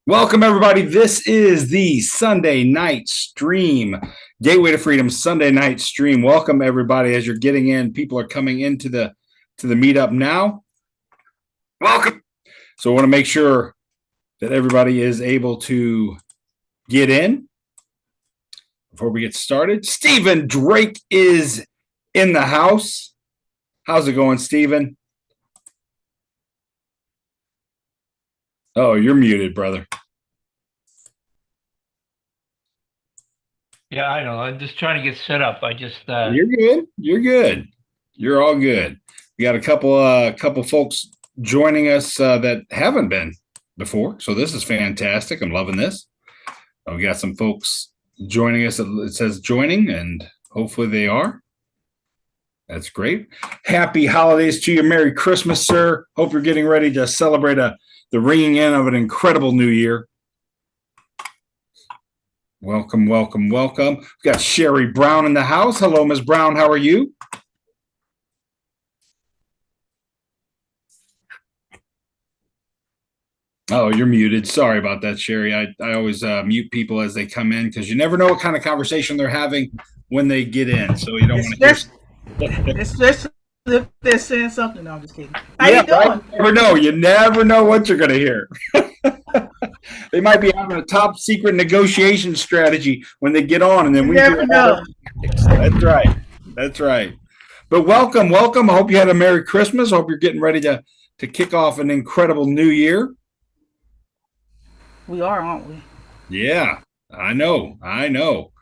Welcome, everybody. This is the Sunday night stream, Gateway to Freedom Sunday night stream. Welcome, everybody. As you're getting in, people are coming into the meetup now. Welcome. So I want to make sure that everybody is able to get in before we get started. Stephen Drake is in the house. How's it going, Stephen? Oh, you're muted, brother. Yeah, I know. I'm just trying to get set up. You're good. You're good. You're all good. We got a couple folks joining us that haven't been before, so this is fantastic. I'm loving this. We got some folks joining us. It says joining, and hopefully they are. That's great. Happy holidays to you. Merry Christmas, sir. Hope you're getting ready to celebrate the ringing in of an incredible new year. Welcome, welcome, welcome. We've got Sherry Brown in the house. Hello, Ms. Brown. How are you? Oh, you're muted. Sorry about that, Sherry. I always mute people as they come in because you never know what kind of conversation they're having when they get in. So you don't want to hear. Especially if they're saying something. No, I'm just kidding. How Yeah, you doing? you never know. You never know what you're going to hear. They might be having a top secret negotiation strategy when they get on, and then You we never know. That's right. That's right. But welcome, welcome. I hope you had a Merry Christmas. I hope you're getting ready to kick off an incredible new year. We are, aren't we? Yeah, I know. I know.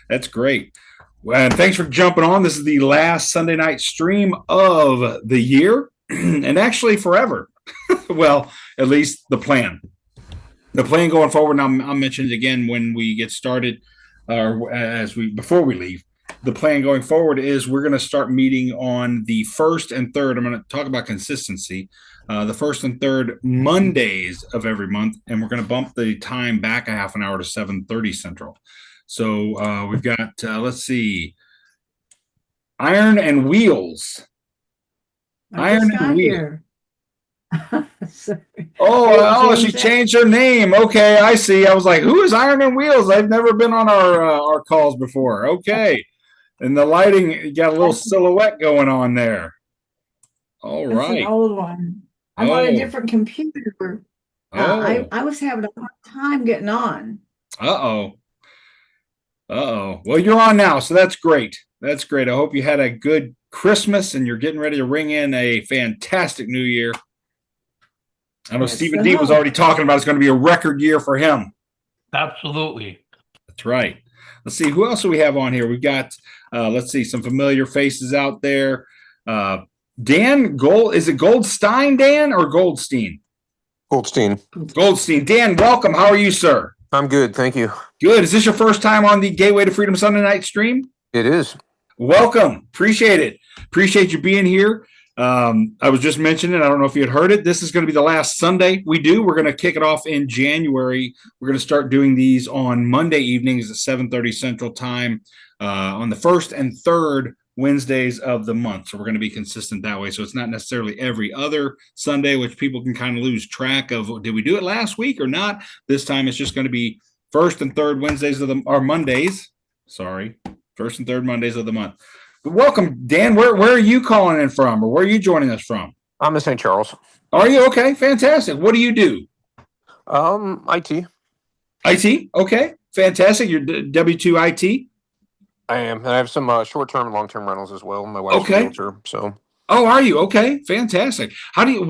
That's great. Well, and thanks for jumping on. This is the last Sunday night stream of the year and actually forever. Well, at least the plan. The plan going forward, and I'll mention it again when we get started, or before we leave. The plan going forward is we're going to start meeting on the first and third. I'm going to talk about consistency. The first and third Mondays of every month, and we're going to bump the time back a half an hour to 7:30 Central. So we've got let's see, Iron and Wheels. Iron and Wheels. Oh, she changed her name. Okay, I see. I was like, who is Iron and Wheels? I've never been on our calls before. Okay. And the lighting, you got a little silhouette going on there. All right. That's an old one. I'm on a different computer. I was having a hard time getting on. Uh-oh. Well, you're on now, so that's great. That's great. I hope you had a good Christmas and you're getting ready to ring in a fantastic new year. I know Stephen D was already talking about it's going to be a record year for him. Absolutely. That's right. Let's see, who else do we have on here? We've got, let's see, some familiar faces out there. Dan Gold, is it Goldstein, Dan, or Goldstein? Goldstein. Goldstein. Dan, welcome. How are you, sir? I'm good, thank you. Good. Is this your first time on the Gateway to Freedom Sunday night stream? It is. Welcome. Appreciate it. Appreciate you being here. I was just mentioning, I don't know if you had heard it, this is going to be the last Sunday we do. We're going to kick it off in January. We're going to start doing these on Monday evenings at 7:30 Central Time on the first and third Wednesdays of the month. So we're going to be consistent that way. So it's not necessarily every other Sunday, which people can kind of lose track of. Did we do it last week or not? This time it's just going to be first and third Wednesdays or Mondays. Sorry, first and third Mondays of the month. Welcome, Dan. Where are you calling in from, or where are you joining us from? I'm in St. Charles. Are you? Okay, fantastic. What do you do? IT. IT? Okay, fantastic. You're W2 IT? I am. And I have some short-term and long-term rentals as well. My wife's a realtor, so. Oh, are you? Okay, fantastic. How do you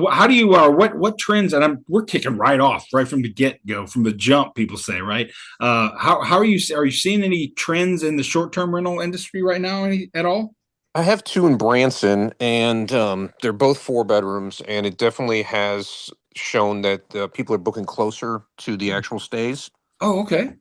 what trends, and we're kicking right off, right from the get-go, from the jump, people say, right? How are you seeing any trends in the short-term rental industry right now at all? I have two in Branson, and they're both 4 bedrooms, and it definitely has shown that people are booking closer to the actual stays. Oh, okay.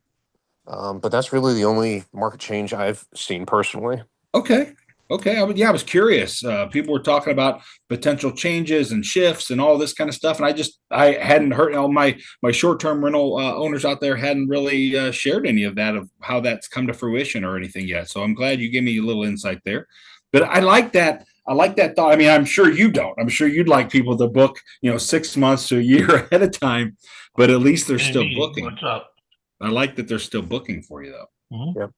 But that's really the only market change I've seen personally. Okay. I was curious. People were talking about potential changes and shifts and all this kind of stuff, and I hadn't heard. My short-term rental owners out there hadn't really shared any of that, of how that's come to fruition or anything yet. So I'm glad you gave me a little insight there. But I like that I like that thought. I mean, I'm sure you don't. I'm sure you'd like people to book, 6 months to a year ahead of time, but at least they're still Indeed. booking. What's up? I like that they're still booking for you, though. Mhm. Yep.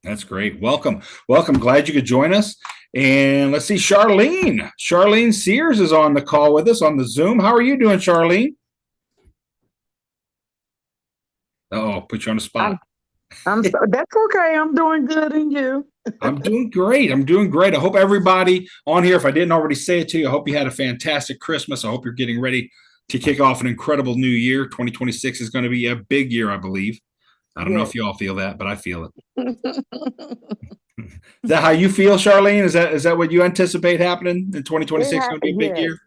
That's great. Welcome. Glad you could join us. And let's see, Charlene. Charlene Sears is on the call with us on the Zoom. How are you doing, Charlene? Oh, put you on the spot. That's okay. I'm doing good, and you? I'm doing great. I hope everybody on here, if I didn't already say it to you, I hope you had a fantastic Christmas. I hope you're getting ready to kick off an incredible new year. 2026 is going to be a big year, I believe. I don't know if you all feel that, but I feel it. Is that how you feel, Charlene? Is that what you anticipate happening in 2026? Going to be a big year?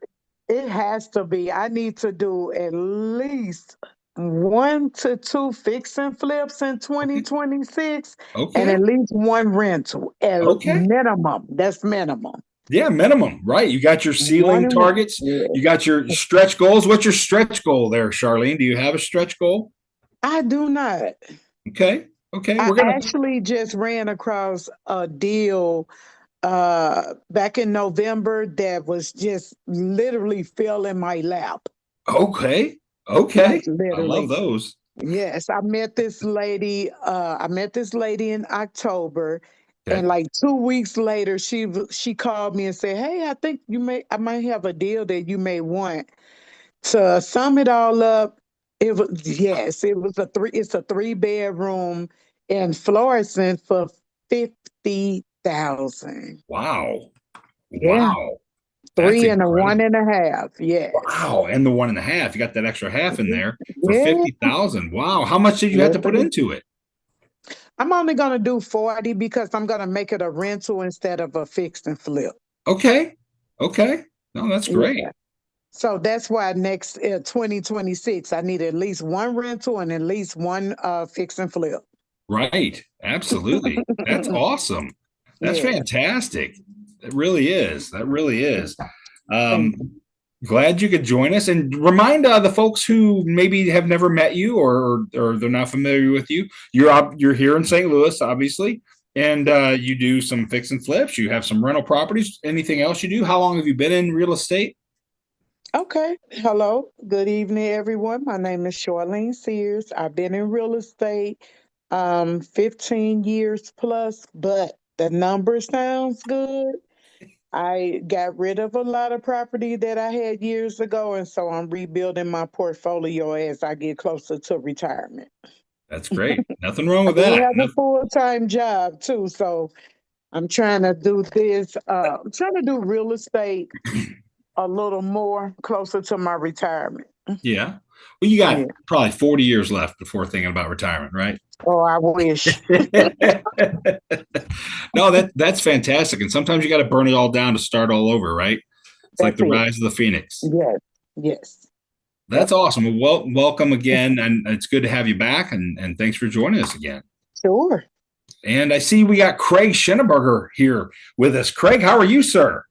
It has to be. I need to do at least 1 to 2 fix and flips in 2026, Okay. and at least 1 rental. Minimum. That's minimum. Yeah, minimum, right? You got your ceiling targets. Yeah. You got your stretch goals. What's your stretch goal there, Charlene? Do you have a stretch goal? I do not. Okay. I actually just ran across a deal back in November that was just literally fell in my lap. Okay. I love those. Yes, I met this lady. In October, and like 2 weeks later, she called me and said, "Hey, I think I might have a deal that you may want." To sum it all up, it's a 3-bedroom in Florissant for $50,000. Wow. Yeah. Wow. 3 and a 1.5. Yeah. Wow. And the 1.5. You got that extra half in there for 50,000. Wow. How much did you have to put into it? I'm only gonna do 40 because I'm gonna make it a rental instead of a fix and flip. Okay. No, that's great. Yeah. So that's why next 2026, I need at least 1 rental and at least 1 fix and flip. Right. Absolutely. That's awesome. That's fantastic. It really is. That really is. Glad you could join us, and remind the folks who maybe have never met you or they're not familiar with you. You're here in St. Louis, obviously, and you do some fix and flips. You have some rental properties. Anything else you do? How long have you been in real estate? Okay. Hello. Good evening, everyone. My name is Charlene Sears. I've been in real estate 15 years plus, but the number sounds good. I got rid of a lot of property that I had years ago, and so I'm rebuilding my portfolio as I get closer to retirement. That's great. Nothing wrong with that. I have a full-time job too, so I'm trying to do this. I'm trying to do real estate a little more closer to my retirement. Yeah. Well, you got probably 40 years left before thinking about retirement, right? Oh, I wish. No, that's fantastic. And sometimes you got to burn it all down to start all over, right? It's like the rise of the phoenix. Yes. That's awesome. Well, welcome again. And it's good to have you back. And thanks for joining us again. Sure. And I see we got Craig Schenneberger here with us. Craig, how are you, sir?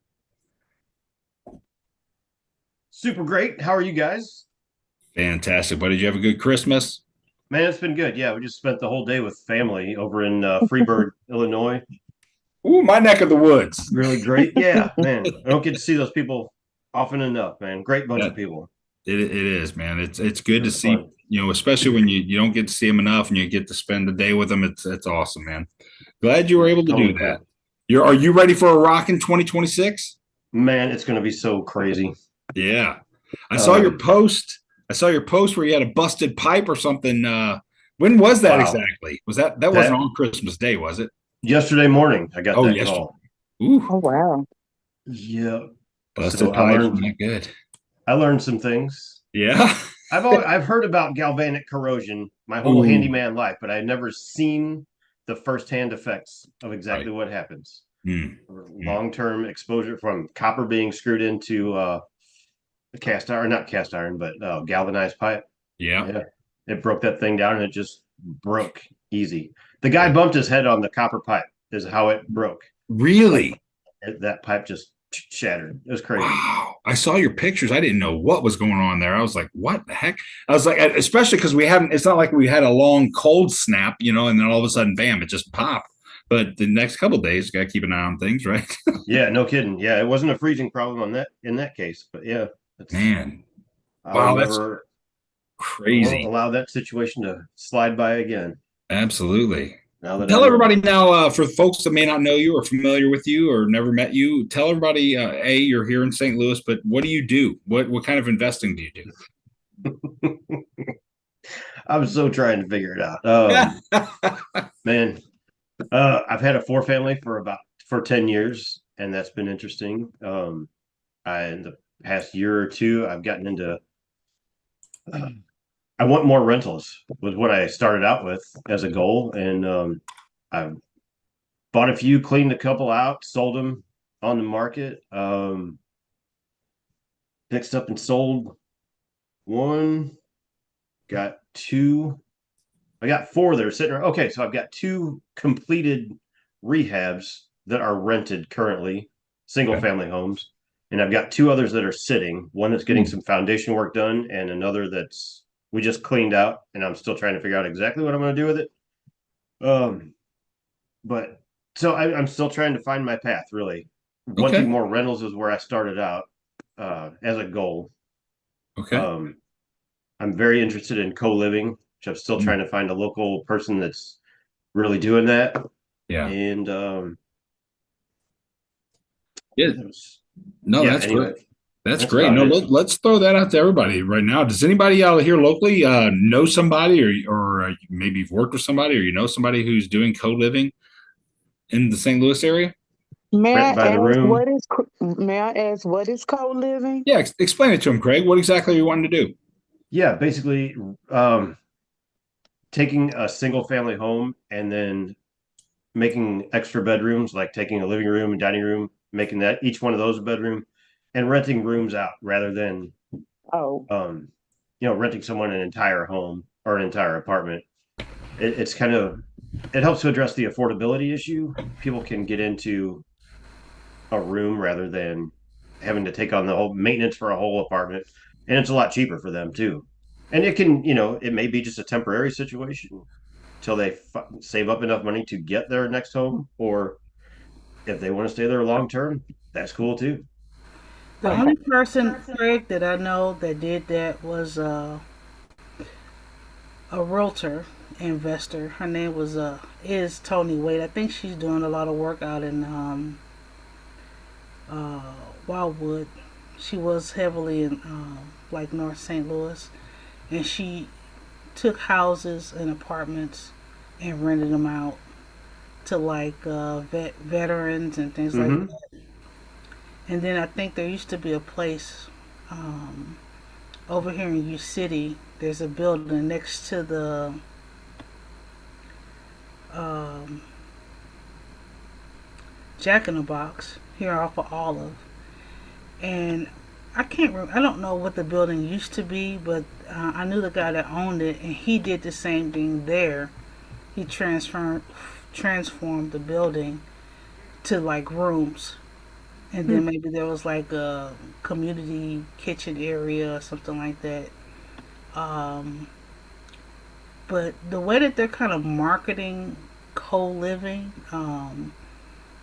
Super great. How are you guys? Fantastic. Buddy, did you have a good Christmas? Man, it's been good. Yeah, we just spent the whole day with family over in Freeburg, Illinois. Ooh, my neck of the woods. Really great. Yeah, man. I don't get to see those people often enough, man. Great bunch of people. It is, man. It's good to see, especially when you don't get to see them enough and you get to spend the day with them. It's awesome, man. Glad you were able to do that. Are you ready for a rockin' 2026? Man, it's going to be so crazy. Yeah. I saw your post. Where you had a busted pipe or something. When was that exactly? Was that wasn't on Christmas Day, was it? Yesterday morning, I got that call. Ooh. Oh, wow. Yeah. Busted pipe. Not good. I learned some things. Yeah. I've heard about galvanic corrosion my whole handyman life, but I've never seen the firsthand effects of exactly what happens. Long-term exposure from copper being screwed into cast iron, not cast iron, but galvanized pipe. Yeah. It broke that thing down and it just broke easy. The guy bumped his head on the copper pipe is how it broke. Really? That pipe just shattered. It was crazy. Wow. I saw your pictures. I didn't know what was going on there. I was like, what the heck? I was like, especially because it's not like we had a long cold snap, and then all of a sudden, bam, it just popped. but the next couple days, got to keep an eye on things, right? Yeah, no kidding. Yeah, it wasn't a freezing problem on that in that case, but yeah, Man, I'll wow, that's never won't crazy. allow that situation to slide by again. Absolutely. Now that I Tell know. everybody now, for folks that may not know you or familiar with you or never met you, tell everybody, you're here in St. Louis, but what do you do? What kind of investing do you do? I'm so trying to figure it out. Man, I've had a four family for 10 years, and that's been interesting. In the past year or two, I've gotten into. I want more rentals was what I started out with as a goal, and I bought a few, cleaned a couple out, sold them on the market, fixed up and sold one, got two. I got four that are sitting around. Okay, so I've got two completed rehabs that are rented currently, single family homes. And I've got two others that are sitting, one that's getting some foundation work done, and another that's we just cleaned out, and I'm still trying to figure out exactly what I'm going to do with it. But so I'm still trying to find my path, really. Okay. Wanting more rentals is where I started out as a goal. Okay. I'm very interested in co-living, which I'm still trying to find a local person that's really doing that. Yeah. And Yeah. No, yeah, that's anyway, great. That's that's great. about No, it. let's throw that out to everybody right now. Does anybody out here locally know somebody, or maybe you've worked with somebody, or you know somebody who's doing co-living in the St. Louis area? May I Rent by the ask room. what is co-living? Yeah, explain it to him, Craig. What exactly are you wanting to do? Yeah, basically taking a single family home and then making extra bedrooms, like taking a living room and dining room, making that each one of those a bedroom, and renting rooms out rather than Oh, renting someone an entire home or an entire apartment. It's kind of it helps to address the affordability issue. People can get into a room rather than having to take on the whole maintenance for a whole apartment, and it's a lot cheaper for them too. And it can, it may be just a temporary situation till they save up enough money to get their next home, or if they want to stay there long term, that's cool too. The only person, Craig, that I know that did that was a realtor investor. Her name was is Tony Wade. I think she's doing a lot of work out in uh, Wildwood. She was heavily in like North St. Louis, and she took houses and apartments and rented them out to like veterans and things like Mm-hmm. that. And then I think there used to be a place um, over here in U City. There's a building next to the um, Jack in the Box here off of Olive, and I don't know what the building used to be, but I knew the guy that owned it, and he did the same thing there. He transformed the building to like rooms, and then maybe there was like a community kitchen area or something like that. Um, but the way that they're kind of marketing co-living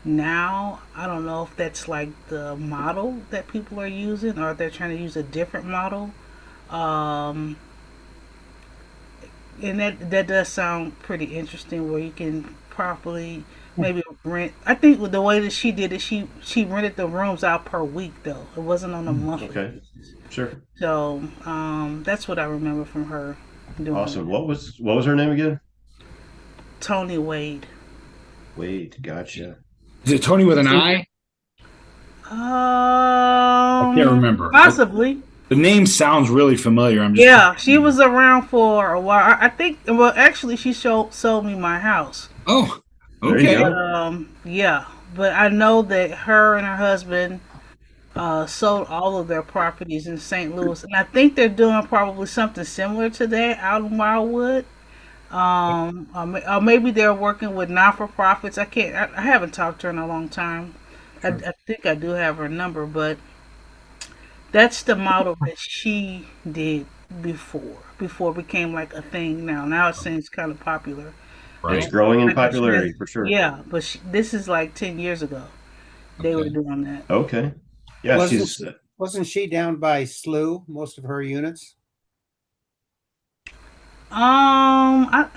now, I don't know if that's like the model that people are using, or if they're trying to use a different model. Um, and that does sound pretty interesting, where you can properly maybe rent. I think with the way that she did it, she rented the rooms out per week though. It wasn't on a monthly Okay, basis. sure, So that's what I remember from her doing awesome. that. What was her name again? Tony Wade. Wait, gotcha. Is it Tony with an I? I can't remember. Possibly. The name sounds really familiar. I'm just Yeah, she was around for a while. I think. Well, actually, she sold me my house. Oh, There you okay. go. Yeah, but I know that her and her husband sold all of their properties in St. Louis, and I think they're doing probably something similar to that out in Wildwood. Or maybe they're working with not for profits. I can't. I haven't talked to her in a long time. I think I do have her number, but that's the model that she did before it became like a thing. Now it seems kind of popular. It's growing in Like I said, popularity for sure. Yeah, but this is like 10 years ago. They were doing that. Okay. Yeah, Wasn't she down by SLU, most of her units? I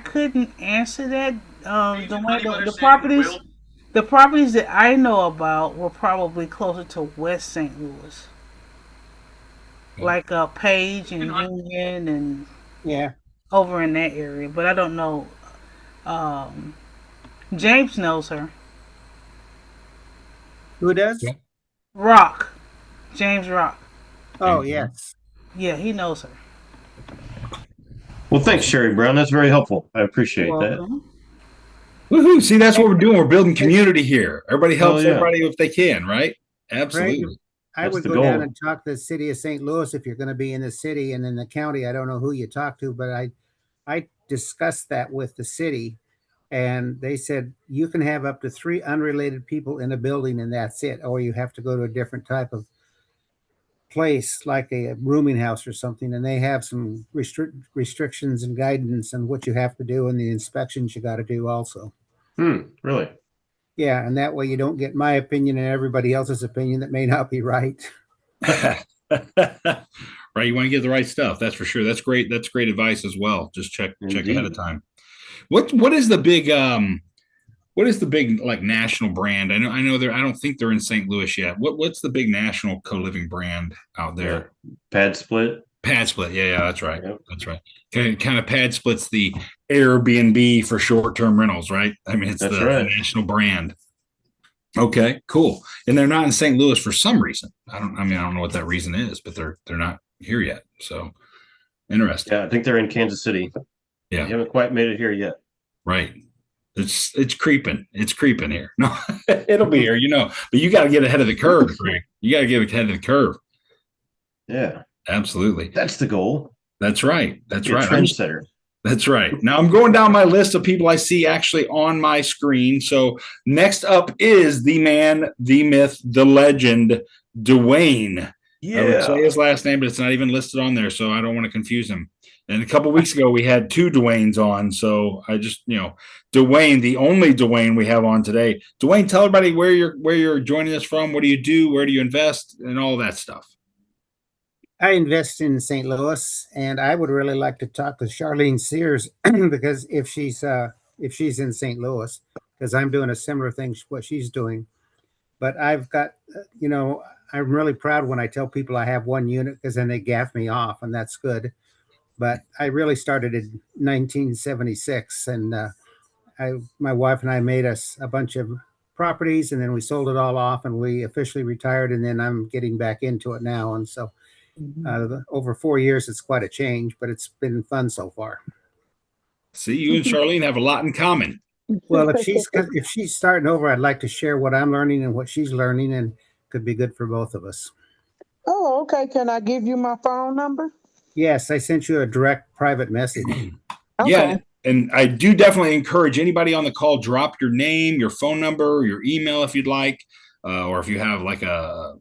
couldn't answer that. The properties that I know about were probably closer to West St. Louis, like Page and Union and Yeah. over in that area. But I don't know. James knows her. Who does? Yeah. Rock, James Rock. Oh, yes. Yeah, he knows her. Well, thanks, Sherry Brown. That's very helpful. I appreciate that. Woohoo! See, that's what we're doing. We're building community here. Everybody helps yeah. everybody if they can, right? Absolutely. Right. I That's would the go goal. down and talk to the city of St. Louis if you're going to be in the city and in the county. I don't know who you talk to, but I discussed that with the city, and they said you can have up to 3 unrelated people in a building, and that's it. Or you have to go to a different type of place, like a rooming house or something, and they have some restrictions and guidance on what you have to do and the inspections you got to do also. Really? Yeah, and that way you don't get my opinion and everybody else's opinion that may not be right. Right. You want to get the right stuff. That's for sure. That's great. That's great advice as well. Just check ahead of time. What is the big like national brand? I know I don't think they're in St. Louis yet. What's the big national co-living brand out there? Yeah. Pad Split. Pad Split. Yeah, that's right. Yep. That's right. Kind of Pad Split's the Airbnb for short-term rentals, right? I mean, it's the national brand. Okay, cool. And they're not in St. Louis for some reason. I don't know what that reason is, but they're not here yet. So interesting. Yeah, I think they're in Kansas City. Yeah. They haven't quite made it here yet. Right. It's creeping. It's creeping here. No, it'll be here, but you got to get ahead of the curve, Greg. You got to get ahead of the curve. Yeah. Absolutely. That's the goal. That's right. That's right. Trendsetter. That's right. Now I'm going down my list of people I see actually on my screen. So next up is the man, the myth, the legend, Dwayne. Yeah. I would say his last name, but it's not even listed on there, so I don't want to confuse him. And a couple of weeks ago, we had 2 Dwaynes on. So I just, Dwayne, the only Dwayne we have on today. Dwayne, tell everybody where you're joining us from. What do you do? Where do you invest? And all that stuff. I invest in St. Louis, and I would really like to talk with Charlene Sears because if she's in St. Louis, because I'm doing a similar thing what she's doing. But I've got, I'm really proud when I tell people I have 1 unit because then they gaff me off, and that's good. But I really started in 1976, and my wife and I made us a bunch of properties, and then we sold it all off, and we officially retired, and then I'm getting back into it now, and so. Over 4 years, it's quite a change, but it's been fun so far. See, you and Charlene have a lot in common. Well, if she's starting over, I'd like to share what I'm learning and what she's learning, and could be good for both of us. Oh, okay. Can I give you my phone number? Yes, I sent you a direct private message. Okay. Yeah, and I do definitely encourage anybody on the call, drop your name, your phone number, your email if you'd like. Or if you have like a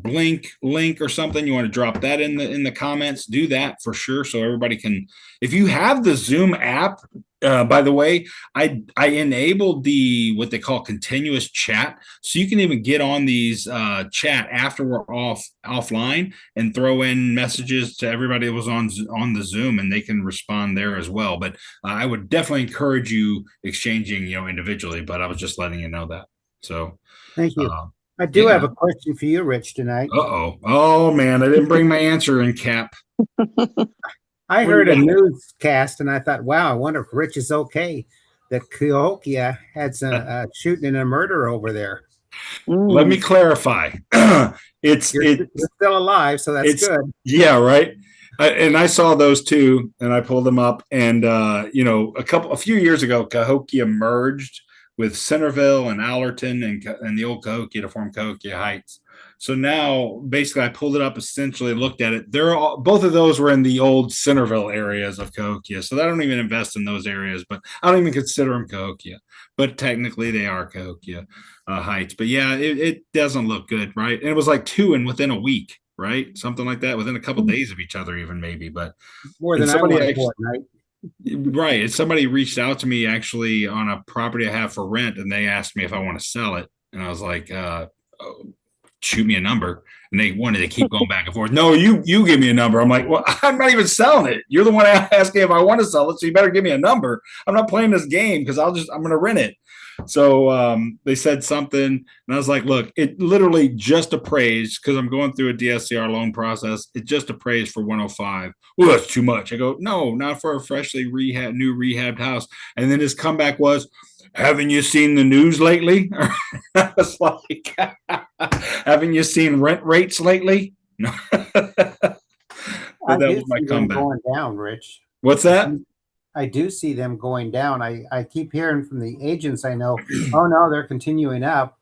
Blink link or something, you want to drop that in the comments, do that for sure. So everybody can, if you have the Zoom app, by the way, I enabled what they call continuous chat. So you can even get on these chat after we're offline and throw in messages to everybody that was on the Zoom, and they can respond there as well. But I would definitely encourage you exchanging, individually, but I was just letting you know that. So thank you. I do have a question for you, Rich, tonight. Oh man, I didn't bring my answer in, Cap. I heard a newscast and I thought, wow, I wonder if Rich is okay that Cahokia had some shooting and a murder over there. Let me clarify. You're still alive, so that's good. Yeah, right. And I saw those too, and I pulled them up. And a few years ago, Cahokia merged with Centerville and Allerton and the old Cahokia to form Cahokia Heights. So now, basically, I pulled it up, essentially looked at it. Both of those were in the old Centerville areas of Cahokia. So I don't even invest in those areas, but I don't even consider them Cahokia. But technically, they are Cahokia Heights. But yeah, it doesn't look good, right? And it was like 2 within a week, right? Something like that, within a couple of days of each other, even maybe. But more than I want, right? Right. Somebody reached out to me actually on a property I have for rent, and they asked me if I want to sell it. And I was like, oh, shoot me a number. And they wanted to keep going back and forth. No, you give me a number. I'm like, well, I'm not even selling it. You're the one asking if I want to sell it. So you better give me a number. I'm not playing this game because I'm going to rent it. So they said something, and I was like, look, it literally just appraised because I'm going through a DSCR loan process. It just appraised for 105. Well, that's too much. I go, no, not for a freshly new rehabbed house. And then his comeback was, haven't you seen the news lately? I was like, haven't you seen rent rates lately? No. That was my comeback. Going down, Rich. What's that? I do see them going down. I keep hearing from the agents I know, oh no, they're continuing up.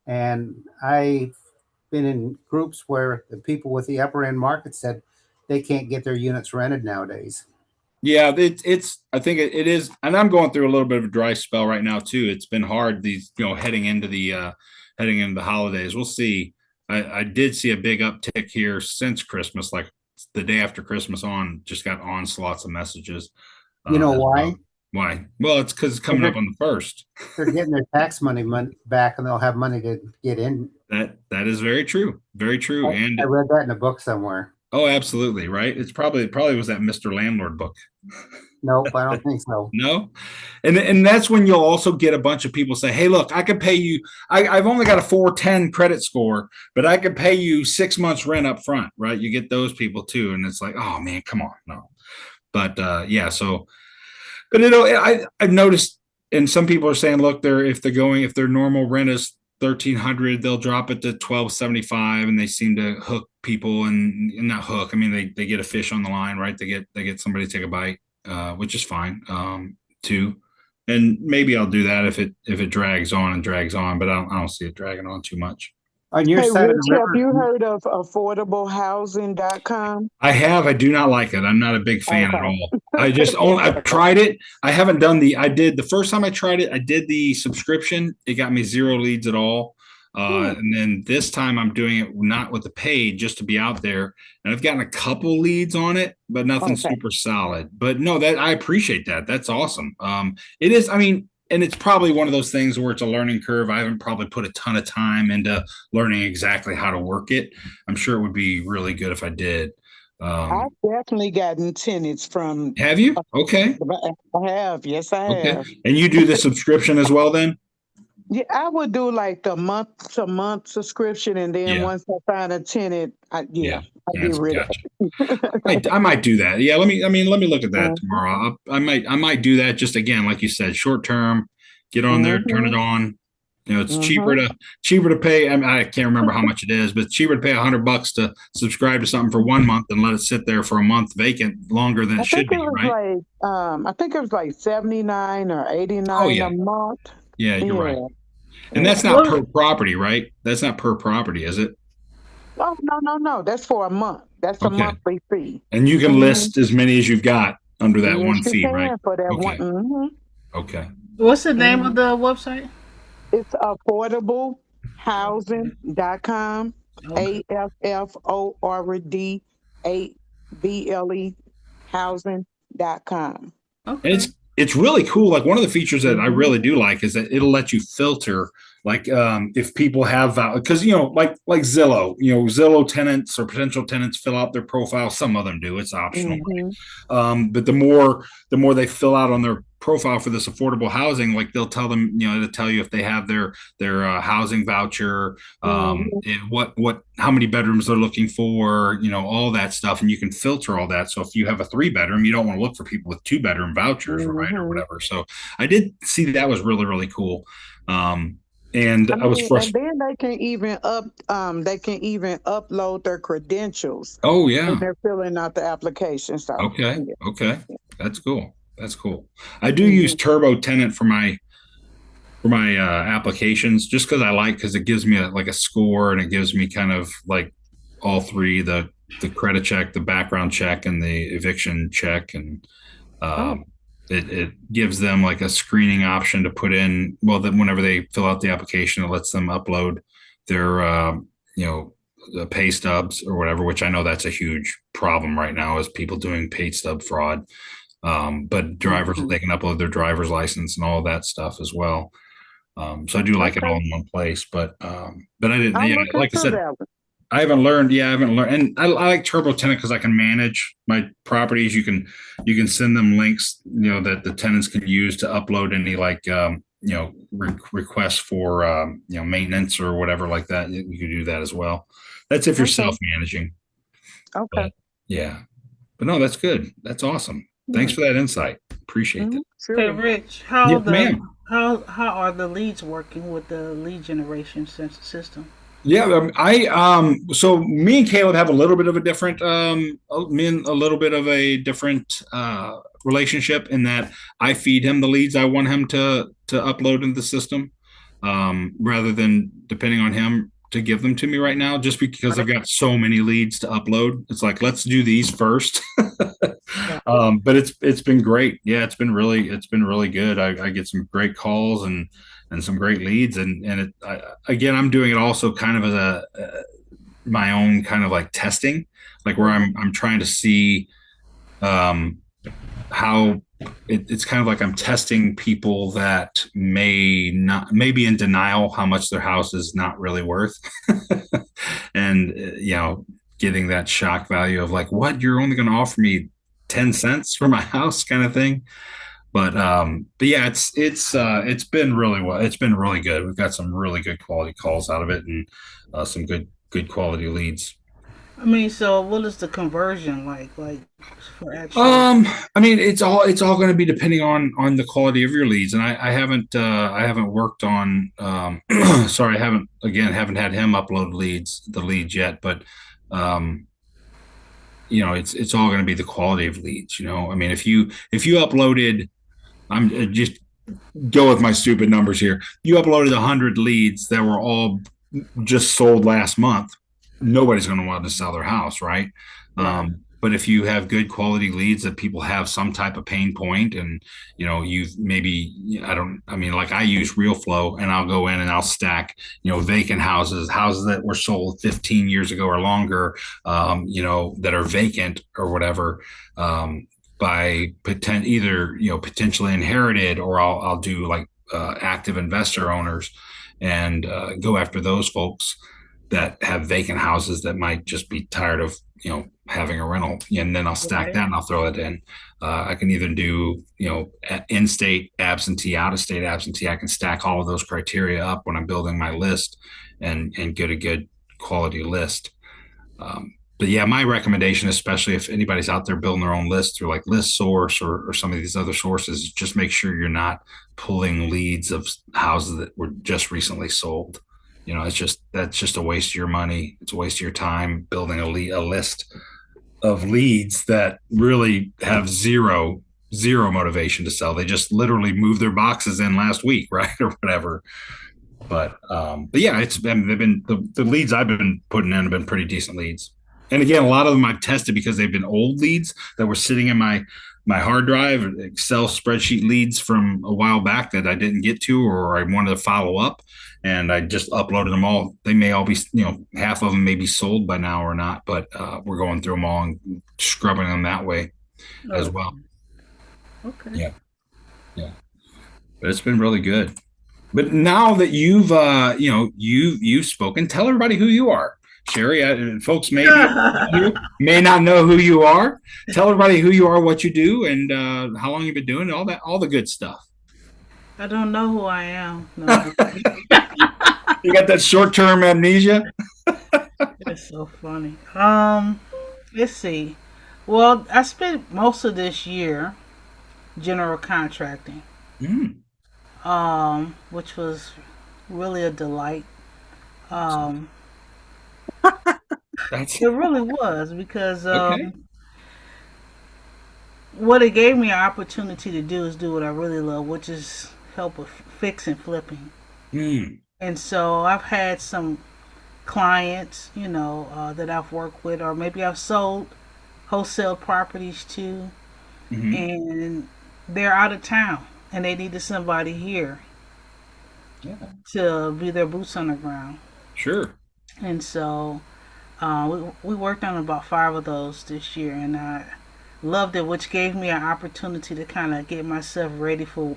And I've been in groups where the people with the upper end market said they can't get their units rented nowadays. Yeah, I think it is. And I'm going through a little bit of a dry spell right now too. It's been hard heading into the holidays. We'll see. I did see a big uptick here since Christmas, like the day after Christmas just got onslaughts of messages. You know why? Why? Well, it's because it's coming up on the 1st. They're getting their tax money back, and they'll have money to get in. That is very true. Very true. I read that in a book somewhere. Oh, absolutely. Right. It's probably was that Mr. Landlord book. Nope, I don't think so. No. And that's when you'll also get a bunch of people say, hey, look, I could pay you. I've only got a 410 credit score, but I could pay you 6 months rent up front. Right. You get those people too. And it's like, oh man, come on. No. But so, but I've noticed, and some people are saying, look, if their normal rent is $1,300, they'll drop it to $1,275, and they seem to hook people and not hook. I mean, they get a fish on the line, right? They get somebody to take a bite, which is fine, too. And maybe I'll do that if it drags on, but I don't see it dragging on too much. On your side Rich, of the river, have you heard of affordablehousing.com? I have. I do not like it. I'm not a big fan at all. I've tried it. I haven't done the first time I tried it, I did the subscription. It got me 0 leads at all. And then this time I'm doing it not with the paid, just to be out there. And I've gotten a couple leads on it, but nothing super solid. But no, I appreciate that. That's awesome. It is. I mean, and it's probably one of those things where it's a learning curve. I haven't probably put a ton of time into learning exactly how to work it. I'm sure it would be really good if I did. I've definitely gotten tenants from. Have you? Okay. I have. Yes, I have. And you do the subscription as well then? Yeah, I would do like the month-to-month subscription, and then once I find a tenant, I'd get rid of it. I might do that. Yeah, let me look at that tomorrow. I might do that, just again, like you said, short term. Get on there, turn it on. You know, it's cheaper to pay. I can't remember how much it is, but it's cheaper to pay $100 to subscribe to something for 1 month and let it sit there for a month vacant longer than it should be, right? I think it was like $79 or $89 a month. Yeah, you're right. And that's not per property, right? That's not per property, is it? Oh, no. That's for a month. That's a monthly fee. And you can list as many as you've got under that one fee, right? For that one. Okay. What's the name of the website? It's affordablehousing.com. AFFORDABLE housing.com. Okay. And it's really cool. Like, one of the features that I really do like is that it'll let you filter, like, if people have, because, like Zillow, Zillow tenants or potential tenants fill out their profile. Some of them do. It's optional. But the more they fill out on their profile for this affordable housing, like, they'll tell them, to tell you if they have their housing voucher, how many bedrooms they're looking for, all that stuff. And you can filter all that. So if you have a 3-bedroom, you don't want to look for people with 2-bedroom vouchers, right, or whatever. So I did see that was really, really cool. And I was frustrated. And then they can even upload their credentials. Oh yeah. When they're filling out the application. So okay. That's cool. I do use Turbo Tenant for my applications, just because it gives me a score, and it gives me kind of like all three, the credit check, the background check, and the eviction check. And it gives them like a screening option to put in. Well, that whenever they fill out the application, it lets them upload their, the pay stubs or whatever, which I know that's a huge problem right now, is people doing pay stub fraud. But drivers, they can upload their driver's license and all that stuff as well. So I do like it all in one place, but I didn't, I'll yeah, look like I into said, that one. I haven't learned. Yeah, I haven't learned, and I like Turbo Tenant because I can manage my properties. You can send them links, that the tenants can use to upload any like requests for maintenance or whatever like that. You can do that as well. That's if you're Okay. self-managing. Okay. But, yeah, but no, that's good. That's awesome. Thanks for that insight. Appreciate it. Hey, Sure. Rich, Yes, ma'am. how are the leads working with the lead generation system? Yeah, so me and Caleb have a little bit of a different a little bit of a different relationship in that I feed him the leads I want him to upload into the system, rather than depending on him to give them to me right now, just because I've got so many leads to upload. It's like, let's do these first. But it's been great. Yeah, it's been really good. I get some great calls and some great leads, and again, I'm doing it also kind of as my own kind of like testing, like where I'm trying to see how it's kind of like I'm testing people that may be in denial how much their house is not really worth, and getting that shock value of like, what, you're only going to offer me 10 cents for my house kind of thing. But yeah, it's been really well. It's been really good. We've got some really good quality calls out of it, and some good quality leads. I mean, so what is the conversion like? Like for actual? I mean, it's all going to be depending on the quality of your leads, and I haven't worked on. Sorry, haven't had him upload the leads yet, but it's all going to be the quality of leads. I mean, if you uploaded, I'm just go with my stupid numbers here. You uploaded 100 leads that were all just sold last month. Nobody's going to want to sell their house, right? But if you have good quality leads that people have some type of pain point, and you've maybe, like I use RealFlow, and I'll go in and I'll stack vacant houses that were sold 15 years ago or longer, that are vacant or whatever, by either potentially inherited, or I'll do like active investor owners, and go after those folks that have vacant houses that might just be tired of having a rental, and then I'll stack that and I'll throw it in. I can either do in-state absentee, out-of-state absentee. I can stack all of those criteria up when I'm building my list, and get a good quality list. But yeah, my recommendation, especially if anybody's out there building their own list through like ListSource or some of these other sources, just make sure you're not pulling leads of houses that were just recently sold. That's just a waste of your money. It's a waste of your time building a list of leads that really have zero motivation to sell. They just literally moved their boxes in last week, right, or whatever. But yeah, they've been the leads I've been putting in have been pretty decent leads. And again, a lot of them I've tested because they've been old leads that were sitting in my hard drive, Excel spreadsheet leads from a while back that I didn't get to, or I wanted to follow up, and I just uploaded them all. They may all be, half of them may be sold by now or not, but we're going through them all and scrubbing them that way as well. Okay. Yeah. But it's been really good. But now that you've spoken, tell everybody who you are. Sherry, folks may not know who you are. Tell everybody who you are, what you do, and how long you've been doing it, all the good stuff. I don't know who I am. No. You got that short-term amnesia? It's so funny. Let's see. Well, I spent most of this year general contracting. Which was really a delight. It really was, because what it gave me an opportunity to do is do what I really love, which is help with fix and flipping. And so I've had some clients, that I've worked with, or maybe I've sold wholesale properties to, and they're out of town and they needed somebody here to be their boots on the ground. Sure. And so we worked on about 5 of those this year, and loved it, which gave me an opportunity to kind of get myself ready for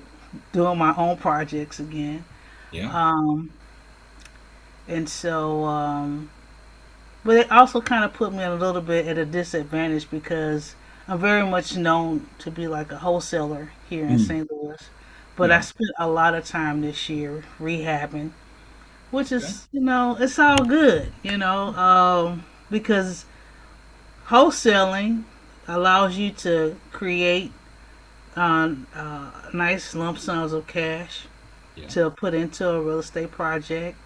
doing my own projects again. Yeah. And so, but it also kind of put me a little bit at a disadvantage because I'm very much known to be like a wholesaler here in St. Louis. But I Yeah. spent a lot of time this year rehabbing, which is, it's all good, because wholesaling allows you to create nice lump sums of cash Yeah. to put into a real estate project.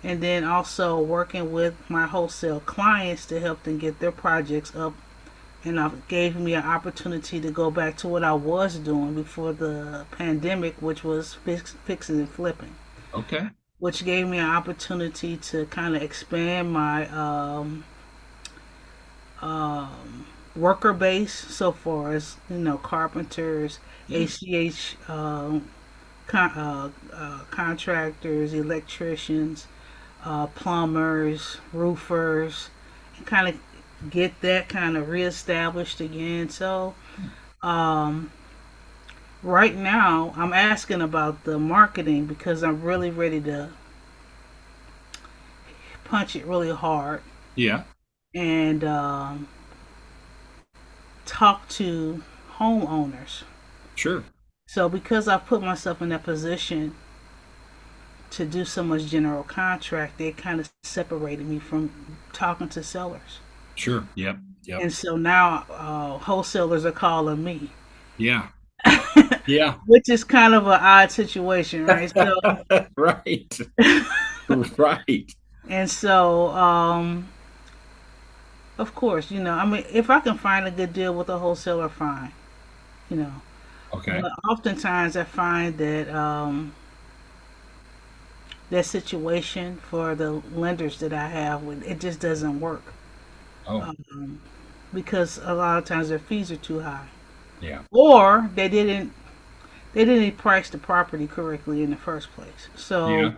And then also working with my wholesale clients to help them get their projects up. And it gave me an opportunity to go back to what I was doing before the pandemic, which was fixing and flipping. Okay. Which gave me an opportunity to kind of expand my worker base so far as carpenters, ACH contractors, electricians, plumbers, roofers, and kind of get that kind of reestablished again. So right now I'm asking about the marketing because I'm really ready to punch it really hard. Yeah. And talk to homeowners. Sure. So because I put myself in that position to do so much general contract, it kind of separated me from talking to sellers. Sure. Yep. Yep. And so now wholesalers are calling me. Yeah. Yeah. Which is kind of an odd situation, right? So right. Right. And so of course, if I can find a good deal with a wholesaler, fine. Okay. But oftentimes I find that that situation for the lenders that I have, it just doesn't work. Oh. Because a lot of times their fees are too high. Yeah. Or they didn't price the property correctly in the first place. So Yeah.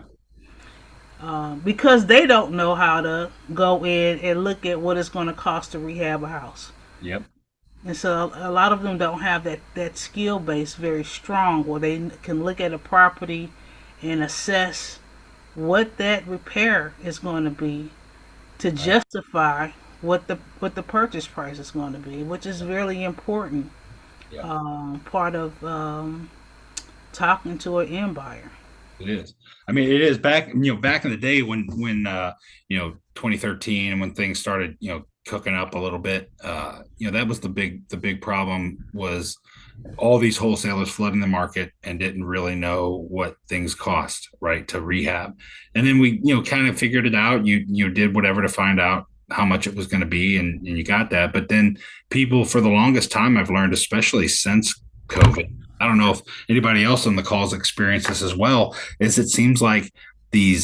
because they don't know how to go in and look at what it's going to cost to rehab a house. Yep. And so a lot of them don't have that skill base very strong where they can look at a property and assess what that repair is going to be to justify what the purchase price is going to be, which is really important. Yeah. Part of talking to an end buyer. It is. I mean, it is back in the day when 2013 and when things started, cooking up a little bit, that was the big problem was all these wholesalers flooding the market and didn't really know what things cost, right, to rehab. And then we, kind of figured it out. You did whatever to find out how much it was going to be and you got that. But then people for the longest time, I've learned, especially since COVID, I don't know if anybody else on the calls experienced this as well, is it seems like the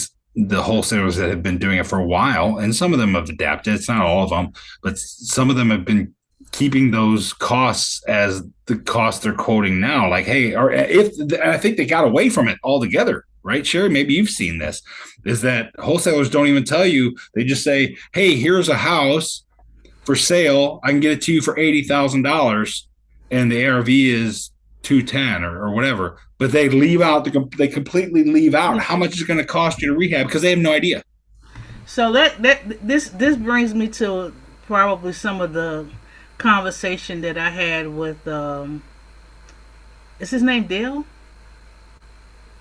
wholesalers that have been doing it for a while, and some of them have adapted, it's not all of them, but some of them have been keeping those costs as the cost they're quoting now. Like, hey, or if I think they got away from it altogether, right? Sherry, maybe you've seen this, is that wholesalers don't even tell you. They just say, hey, here's a house for sale. I can get it to you for $80,000 and the ARV is 210 or whatever, but they they completely leave out how much it's going to cost you to rehab because they have no idea. So this brings me to probably some of the conversation that I had with is his name Dale?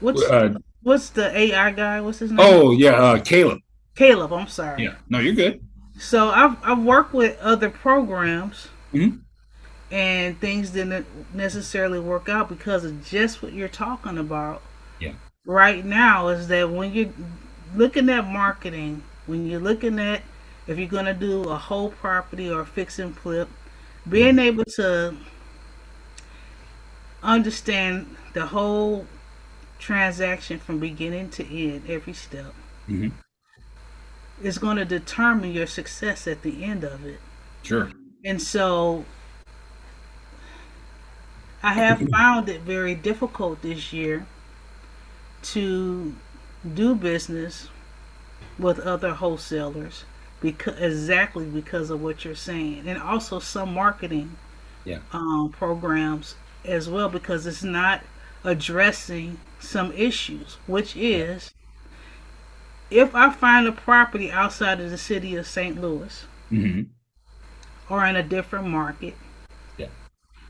What's the AI guy? What's his name? Oh yeah, Caleb. Caleb, I'm sorry. Yeah, no, you're good. So I've worked with other programs. Mm-hmm. And things didn't necessarily work out because of just what you're talking about. Yeah. Right now is that when you're looking at marketing, when you're looking at if you're going to do a whole property or fix and flip, being able to understand the whole transaction from beginning to end, every step, is going to determine your success at the end of it. Sure. And so I have found it very difficult this year to do business with other wholesalers because of what you're saying, and also some marketing programs as well, because it's not addressing some issues, which is if I find a property outside of the city of St. Louis or in a different market,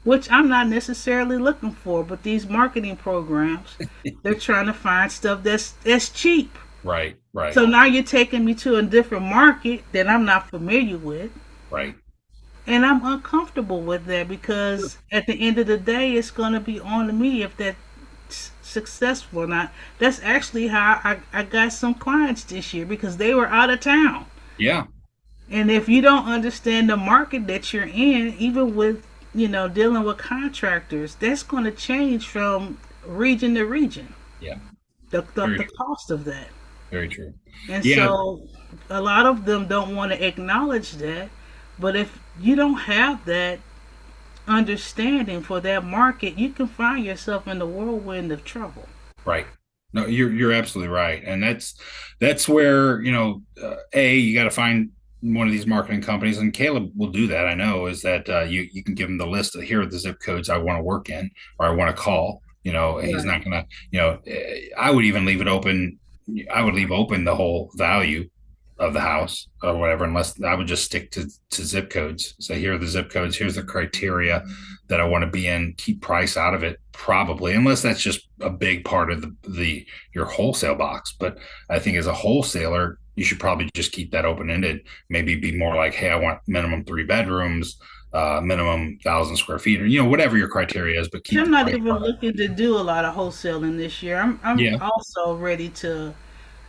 which I'm not necessarily looking for, but these marketing programs, they're trying to find stuff that's cheap. Right. So now you're taking me to a different market that I'm not familiar with. Right. And I'm uncomfortable with that, because at the end of the day, it's going to be on me if that's successful or not. That's actually how I got some clients this year, because they were out of town. Yeah. And if you don't understand the market that you're in, even with, dealing with contractors, that's going to change from region to region. Yeah. The cost of that. Very true. And so a lot of them don't want to acknowledge that. But if you don't have that understanding for that market, you can find yourself in the whirlwind of trouble. Right. No, you're absolutely right. And that's where, you got to find one of these marketing companies, and Caleb will do that. I know, is that you can give him the list of, here are the zip codes I want to work in, or I want to call. He's not going to, I would even leave it open. I would leave open the whole value of the house or whatever, unless I would just stick to zip codes. Say, here are the zip codes. Here's the criteria that I want to be in. Keep price out of it, probably, unless that's just a big part of your wholesale box. But I think as a wholesaler, you should probably just keep that open-ended. Maybe be more like, hey, I want minimum 3 bedrooms, minimum 1,000 square feet, or whatever your criteria is. But keep. I'm not even looking to do a lot of wholesaling this year. I'm also ready to.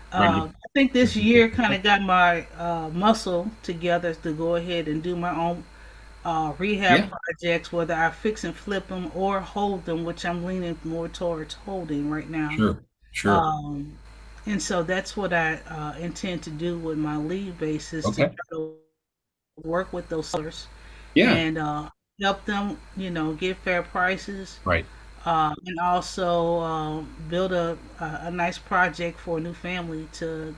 I think this year kind of got my muscle together to go ahead and do my own rehab projects, whether I fix and flip them or hold them, which I'm leaning more towards holding right now. Sure. And so that's what I intend to do with my lead basis, to try to work with those sellers and help them, get fair prices. Right. And also build a nice project for a new family to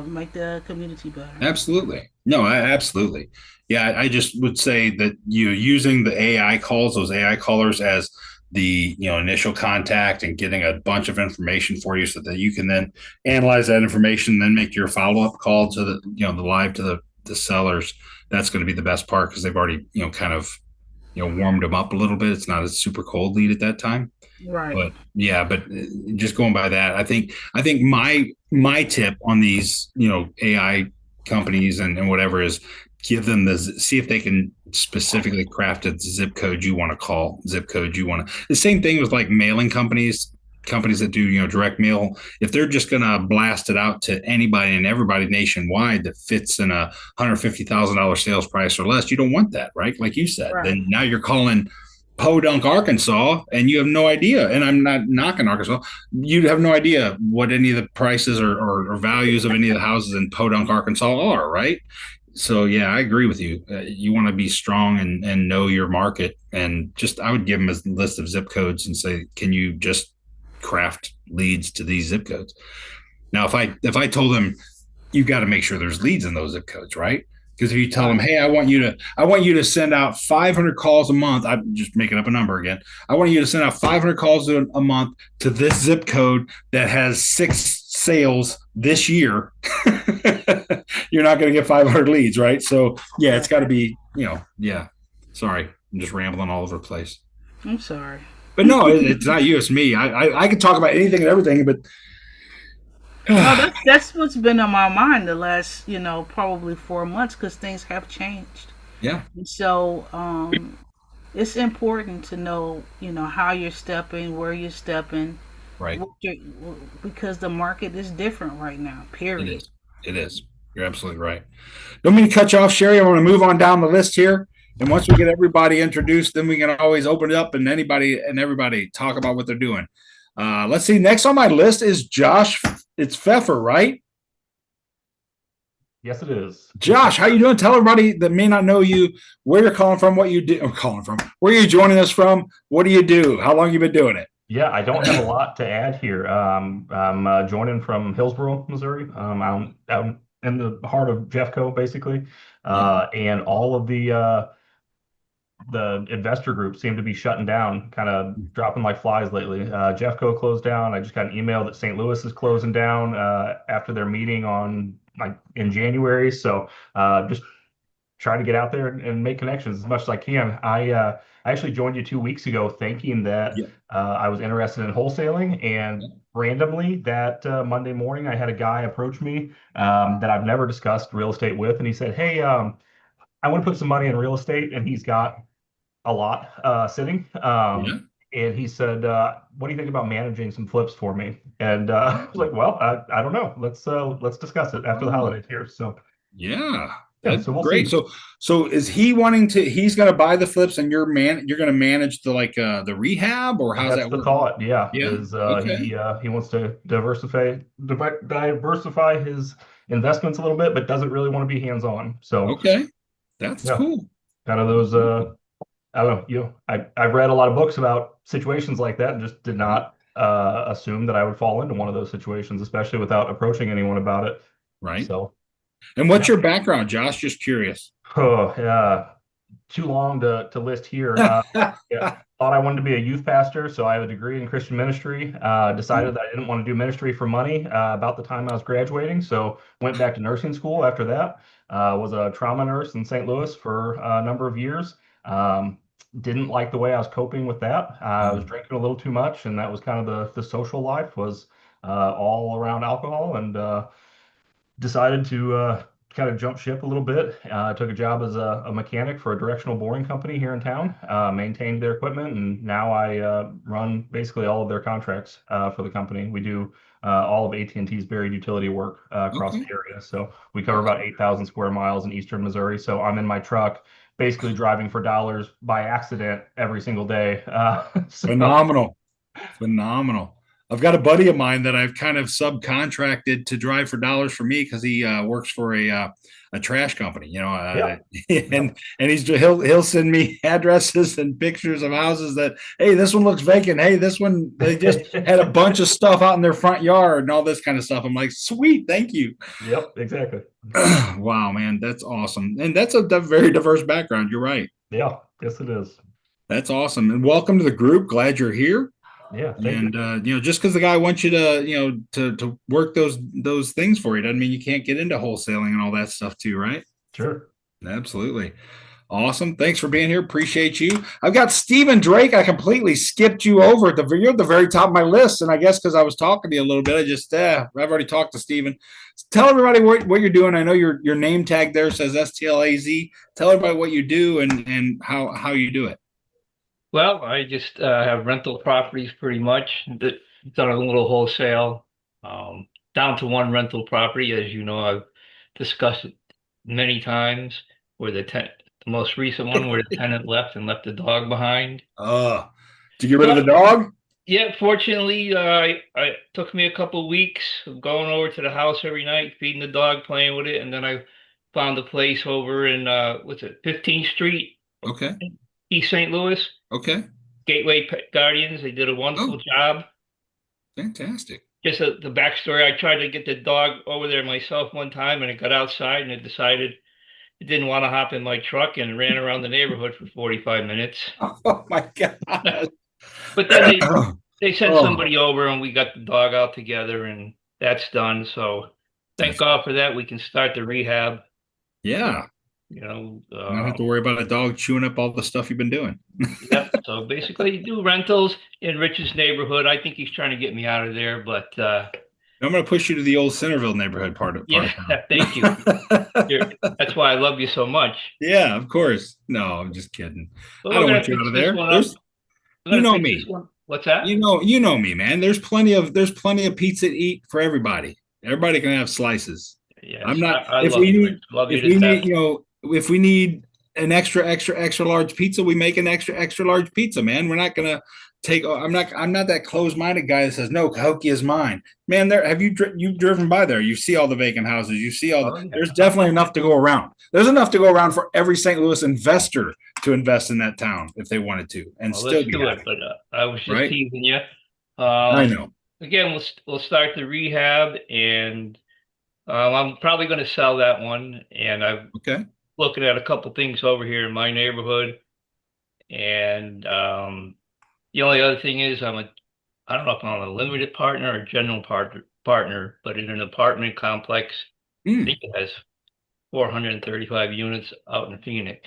make the community better. Absolutely. No, absolutely. Yeah, I just would say that using the AI calls, those AI callers, as the initial contact, and getting a bunch of information for you so that you can then analyze that information, and then make your follow-up call to the live to the sellers. That's going to be the best part, because they've already kind of warmed them up a little bit. It's not a super cold lead at that time. Right. But just going by that, I think my tip on these, AI companies and whatever, is give them see if they can specifically craft a zip code you want to call, zip code you want to. The same thing with like mailing companies that do, direct mail. If they're just going to blast it out to anybody and everybody nationwide that fits in a $150,000 sales price or less, you don't want that, right? Like you said, then now you're calling Podunk, Arkansas, and you have no idea. And I'm not knocking Arkansas. You have no idea what any of the prices or values of any of the houses in Podunk, Arkansas are, right? So yeah, I agree with you. You want to be strong and know your market, and I would give them a list of zip codes and say, can you just craft leads to these zip codes? Now, if I told them, you got to make sure there's leads in those zip codes, right? Because if you tell them, hey, I want you to send out 500 calls a month. I'm just making up a number again. I want you to send out 500 calls a month to this zip code that has 6 sales this year. You're not going to get 500 leads, right? So yeah, it's got to be, sorry, I'm just rambling all over the place. I'm sorry. But no, it's not you, it's me. I could talk about anything and everything, but no, that's what's been on my mind the last, probably 4 months, because things have changed. Yeah. And so it's important to know, how you're stepping, where you're stepping, right? Because the market is different right now. Period. It is. You're absolutely right. Don't mean to cut you off, Sherry. I want to move on down the list here. And once we get everybody introduced, then we can always open it up and everybody talk about what they're doing. Let's see. Next on my list is Josh. It's Pfeffer, right? Yes, it is. Josh, how you doing? Tell everybody that may not know you where you're calling from, what you do. Where are you joining us from? What do you do? How long have you been doing it? Yeah, I don't have a lot to add here. I'm joining from Hillsboro, Missouri. I'm out in the heart of Jeffco, basically, and all of the the investor group seem to be shutting down, kind of dropping like flies lately. Jeffco closed down. I just got an email that St. Louis is closing down after their meeting on in January. So just trying to get out there and make connections as much as I can. I actually joined you 2 weeks ago thinking that I was interested in wholesaling, and randomly that Monday morning I had a guy approach me that I've never discussed real estate with, and he said, "Hey, I want to put some money in real estate," and he's got a lot sitting. And he said, "What do you think about managing some flips for me?" And I was like, "Well, I don't know. Let's discuss it after the holidays here." So yeah. Yeah, That's so we'll great. see. So is he wanting to? He's going to buy the flips, and you're going to manage the rehab, or how's That's that the work? thought. Yeah, Yeah. is Okay. he wants to diversify his investments a little bit, but doesn't really want to be hands on. So Okay. That's yeah, cool. kind of those. I don't know. I read a lot of books about situations like that, and just did not assume that I would fall into one of those situations, especially without approaching anyone about it. Right. So And what's yeah. your background, Josh? Just curious. Oh, yeah. Too long to list here. Yeah, thought I wanted to be a youth pastor, so I have a degree in Christian ministry. Decided that I didn't want to do ministry for money about the time I was graduating, so went back to nursing school after that. Was a trauma nurse in St. Louis for a number of years. Didn't like the way I was coping with that. I was drinking a little too much, and that was kind of the social life was all around alcohol, and decided to kind of jump ship a little bit. I took a job as a mechanic for a directional boring company here in town, maintained their equipment, and now I run basically all of their contracts for the company. We do all of AT&T's buried utility work across the area. So we cover about 8,000 square miles in eastern Missouri. So I'm in my truck, basically driving for dollars by accident every single day. Phenomenal. Phenomenal. I've got a buddy of mine that I've kind of subcontracted to drive for dollars for me because he works for a trash company, and he'll send me addresses and pictures of houses that, hey, this one looks vacant. Hey, this one, they just had a bunch of stuff out in their front yard and all this kind of stuff. I'm like, sweet, thank you. Yep, exactly. Wow, man, that's awesome. And that's a very diverse background. You're right. Yeah, yes, it is. That's awesome. And welcome to the group. Glad you're here. Yeah, and just because the guy wants you to to work those things for you doesn't mean you can't get into wholesaling and all that stuff too, right? Sure. Absolutely. Awesome. Thanks for being here. Appreciate you. I've got Stephen Drake. I completely skipped you over you're at the very top of my list, and I guess because I was talking to you a little bit, I've already talked to Stephen. Tell everybody what you're doing. I know your name tag there says STLAZ. Tell everybody what you do and how you do it. Well, I just have rental properties pretty much. Done a little wholesale, down to one rental property. As you know, I've discussed it many times, where the most recent one where the tenant left and left the dog behind. Did you get rid of the dog? Yeah, fortunately, it took me a couple of weeks of going over to the house every night, feeding the dog, playing with it, and then I found a place over in 15th Street, okay, East St. Louis. Okay. Gateway Pet Guardians. They did a wonderful job. Fantastic. Just the backstory. I tried to get the dog over there myself one time, and it got outside, and it decided it didn't want to hop in my truck and ran around the neighborhood for 45 minutes. Oh my God. But then they sent somebody over, and we got the dog out together, and that's done. So thank God for that. We can start the rehab. Yeah. Not have to worry about a dog chewing up all the stuff you've been doing. Yep. So basically, you do rentals in Rich's neighborhood. I think he's trying to get me out of there, but I'm going to push you to the old Centerville neighborhood part of yeah. Thank you. That's why I love you so much. Yeah, of course. No, I'm just kidding. I don't want you out of there. You know me. What's that? You know me, man. There's plenty of pizza to eat for everybody. Everybody can have slices. Yeah, I'm not. If we need an extra large pizza, we make an extra large pizza, man. We're not gonna take. I'm not that closed-minded guy that says no, Cahokia is mine, man. You've driven by there? You see all the vacant houses. You see There's definitely enough to go around. There's enough to go around for every St. Louis investor to invest in that town if they wanted to, and still do it. But I was just teasing you. I know. Again, we'll start the rehab, and I'm probably going to sell that one. And I'm looking at a couple things over here in my neighborhood. And the only other thing is I don't know if I'm a limited partner or general partner, but in an apartment complex, I think it has 435 units out in Phoenix.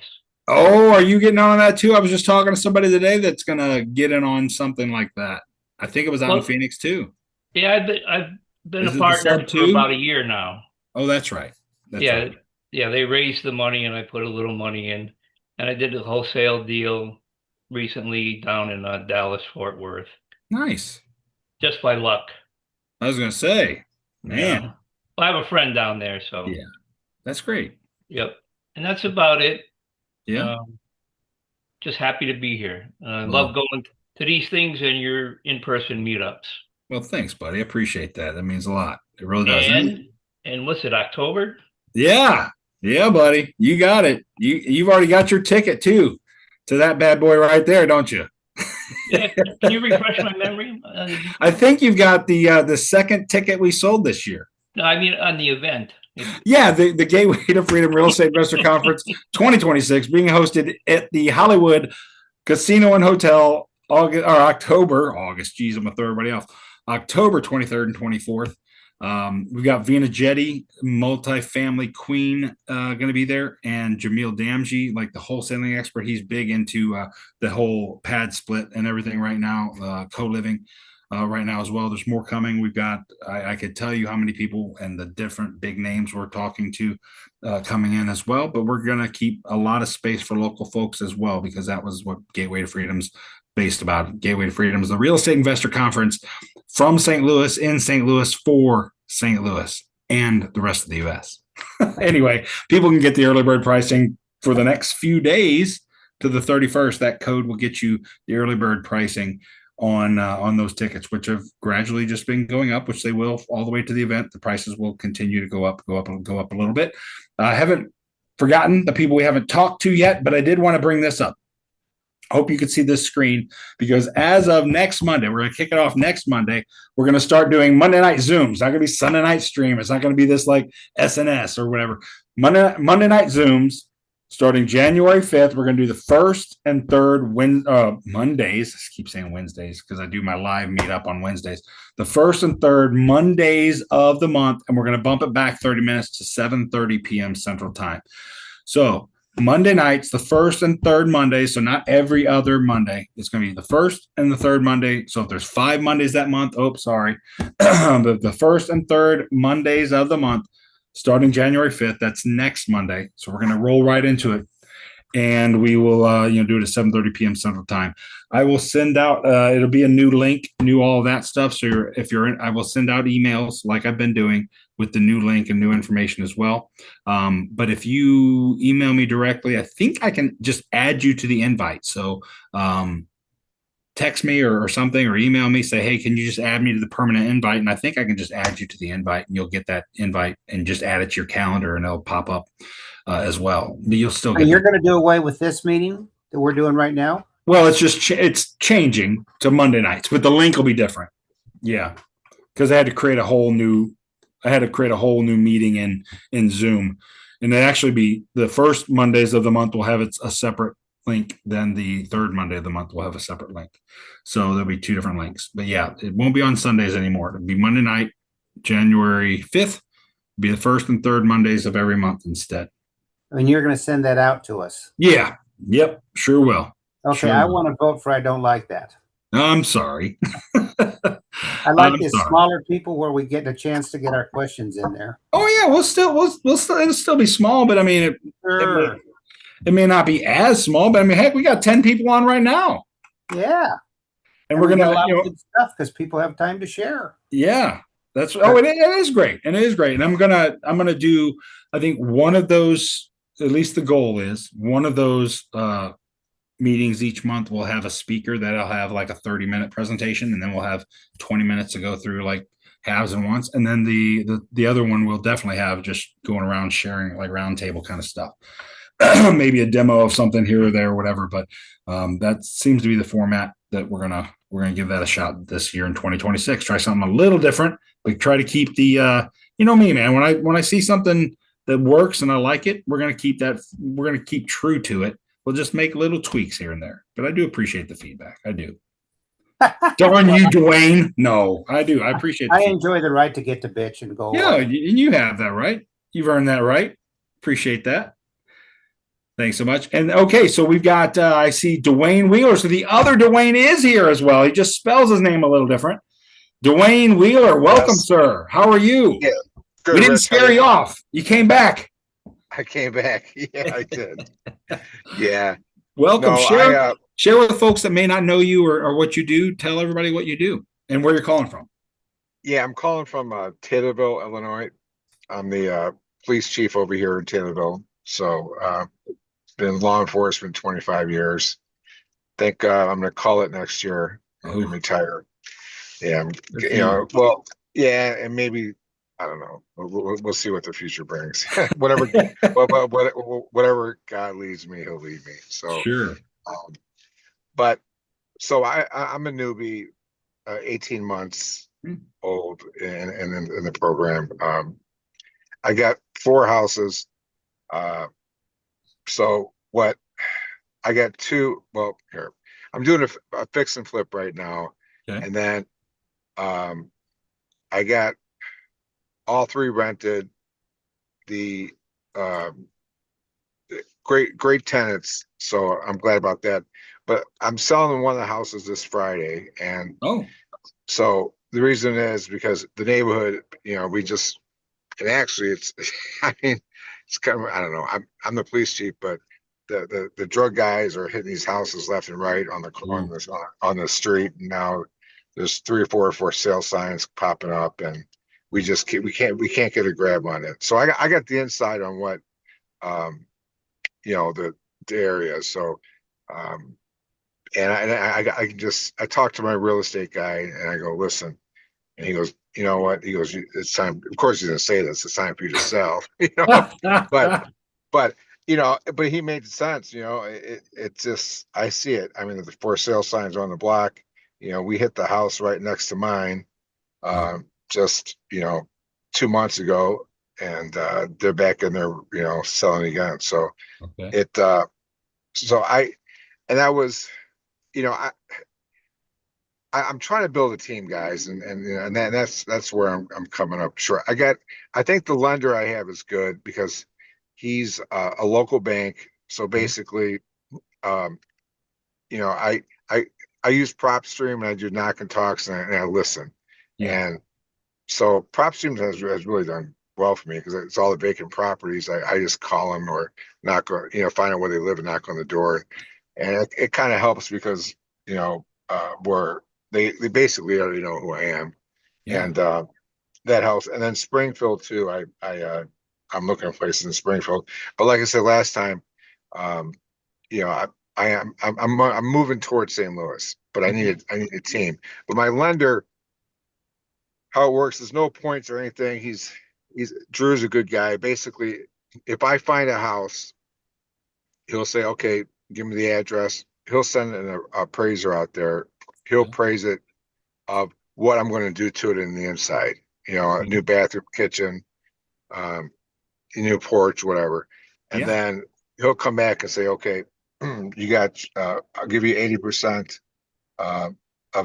Oh, are you getting on that too? I was just talking to somebody today that's gonna get in on something like that. I think it was out in Phoenix too. Yeah, I've been a partner for about a year now. Oh, that's right. Yeah, they raised the money and I put a little money in, and I did a wholesale deal recently down in Dallas, Fort Worth. Nice. Just by luck. I was gonna say, man. Yeah. Well, I have a friend down there, so yeah, that's great. Yep, and that's about it. Yeah. Just happy to be here. I love going to these things and your in-person meetups. Well, thanks, buddy. I appreciate that. That means a lot. It really does. And what's it, October? Yeah. Yeah, buddy. You got it. You've already got your ticket too to that bad boy right there, don't you? Yeah, can you refresh my memory? I think you've got the second ticket we sold this year. No, I mean on the event. Yeah, the Gateway to Freedom Real Estate Investor Conference 2026 being hosted at the Hollywood Casino and Hotel August. Geez, I'm gonna throw everybody off. October 23rd and 24th. We've got Vina Jetty, multifamily queen, going to be there, and Jamil Damji, like the wholesaling expert. He's big into the whole pad split and everything right now, co-living right now as well. There's more coming. We've got, I could tell you how many people and the different big names we're talking to coming in as well, but we're going to keep a lot of space for local folks as well, because that was what Gateway to Freedom's based about. Gateway to Freedom is the Real Estate Investor Conference from St. Louis, in St. Louis, for St. Louis and the rest of the U.S. Anyway, people can get the early bird pricing for the next few days to the 31st. That code will get you the early bird pricing on those tickets, which have gradually just been going up, which they will all the way to the event. The prices will continue to go up a little bit. I haven't forgotten the people we haven't talked to yet, but I did want to bring this up. Hope you can see this screen, because as of next Monday, we're going to kick it off next Monday. We're going to start doing Monday night Zooms. It's not going to be Sunday night stream. It's not going to be this like SNS or whatever. Monday night Zooms starting January 5th. We're going to do the first and third Mondays. I keep saying Wednesdays because I do my live meetup on Wednesdays. The first and third Mondays of the month, and we're going to bump it back 30 minutes to 7:30 p.m. Central Time. So Monday nights, the first and third Monday, so not every other Monday. It's going to be the first and the third Monday. So if there's 5 Mondays that month, the first and third Mondays of the month, starting January 5th, that's next Monday. So we're going to roll right into it, and we will do it at 7:30 p.m. Central Time. I will send out it'll be a new link, all of that stuff. So if you're in, I will send out emails like I've been doing with the new link and new information as well. But if you email me directly, I think I can just add you to the invite. So text me or something, or email me, say, hey, can you just add me to the permanent invite? And I think I can just add you to the invite, and you'll get that invite and just add it to your calendar, and it'll pop up as well. But you'll still get. You're going to do away with this meeting that we're doing right now? Well, it's just it's changing to Monday nights, but the link will be different. Yeah, because I had to create a whole new meeting in Zoom, and it actually be the first Mondays of the month will have a separate link. Then the third Monday of the month will have a separate link. So there'll be 2 different links. But yeah, it won't be on Sundays anymore. It'll be Monday night, January 5th. It'll be the first and third Mondays of every month instead. And you're going to send that out to us? Yeah. Yep. Sure will. Okay. Sure I will. want to vote for I don't like that. I'm sorry. I like the smaller people where we get a chance to get our questions in there. Oh yeah, we'll still it'll still be small, but I mean it may not be as small, but I mean, heck, we got 10 people on right now. Yeah. And we're gonna good stuff because people have time to share. Yeah. It is great. And it is great. And I'm gonna do, I think, one of those, at least the goal is one of those meetings each month will have a speaker that'll have like a 30-minute presentation, and then we'll have 20 minutes to go through like haves and wants, and then the other one will definitely have just going around sharing like round table kind of stuff. Maybe a demo of something here or there or whatever, but that seems to be the format that we're gonna give that a shot this year in 2026. Try something a little different, but try to keep the you know me, man, when I see something that works and I like it, we're gonna keep true to it. We'll just make little tweaks here and there. But I do appreciate the feedback. I do. Darn you, Dwayne. No, I do. I appreciate I enjoy the right to get to bitch and go. Yeah, and you have that right. You've earned that right. Appreciate that. Thanks so much. And okay, so we've got, I see Dwayne Wheeler. So the other Dwayne is here as well. He just spells his name a little different. Dwayne Wheeler, welcome, sir. How are you? Yeah, good. We didn't scare you off. You came back. I came back. Yeah, I did. Yeah. Welcome. Share with folks that may not know you or what you do. Tell everybody what you do and where you're calling from. Yeah, I'm calling from Taylorville, Illinois. I'm the police chief over here in Taylorville. So been law enforcement 25 years. Think I'm going to call it next year and retire. Yeah, well, yeah, and maybe I don't know. We'll see what the future brings. whatever God leads me, He'll lead me. So sure. But so I'm a newbie, 18 months old in the program. I got 4 houses. So what I got 2, well, here I'm doing a fix and flip right now. Okay. And then I got all 3 rented. The great tenants, so I'm glad about that. But I'm selling one of the houses this Friday, and so the reason is because the neighborhood, and actually it's, I mean, it's kind of, I don't know, I'm the police chief, but the drug guys are hitting these houses left and right on the street. And now there's 3 or 4 for sale signs popping up, and we can't get a grab on it. So I got the inside on what, the area. So, and I talked to my real estate guy, and I go, listen, and he goes, you know what? He goes, it's time. Of course, he's gonna say this. It's time for you to sell. But he made sense. It just, I see it. I mean, the for sale signs on the block. We hit the house right next to mine, just 2 months ago, and they're back in there, selling again. So that was, I'm trying to build a team, guys, and that's where I'm coming up short. I think the lender I have is good because he's a local bank. So basically, I use PropStream, and I do knock and talks, and I listen. Yeah. And so PropStream has really done well for me because it's all the vacant properties. I just call them or knock on, find out where they live and knock on the door. And it kind of helps because, where they basically already know who I am. Yeah. And that helps. And then Springfield too. I'm looking at places in Springfield. But like I said last time, I'm moving towards St. Louis, but I need a team. But my lender, how it works, there's no points or anything. Drew's a good guy. Basically, if I find a house, he'll say, okay, give me the address. He'll send an appraiser out there. He'll appraise it of what I'm going to do to it in the inside. A new bathroom, kitchen, a new porch, whatever. And then he'll come back and say, okay, you got, I'll give you 80% of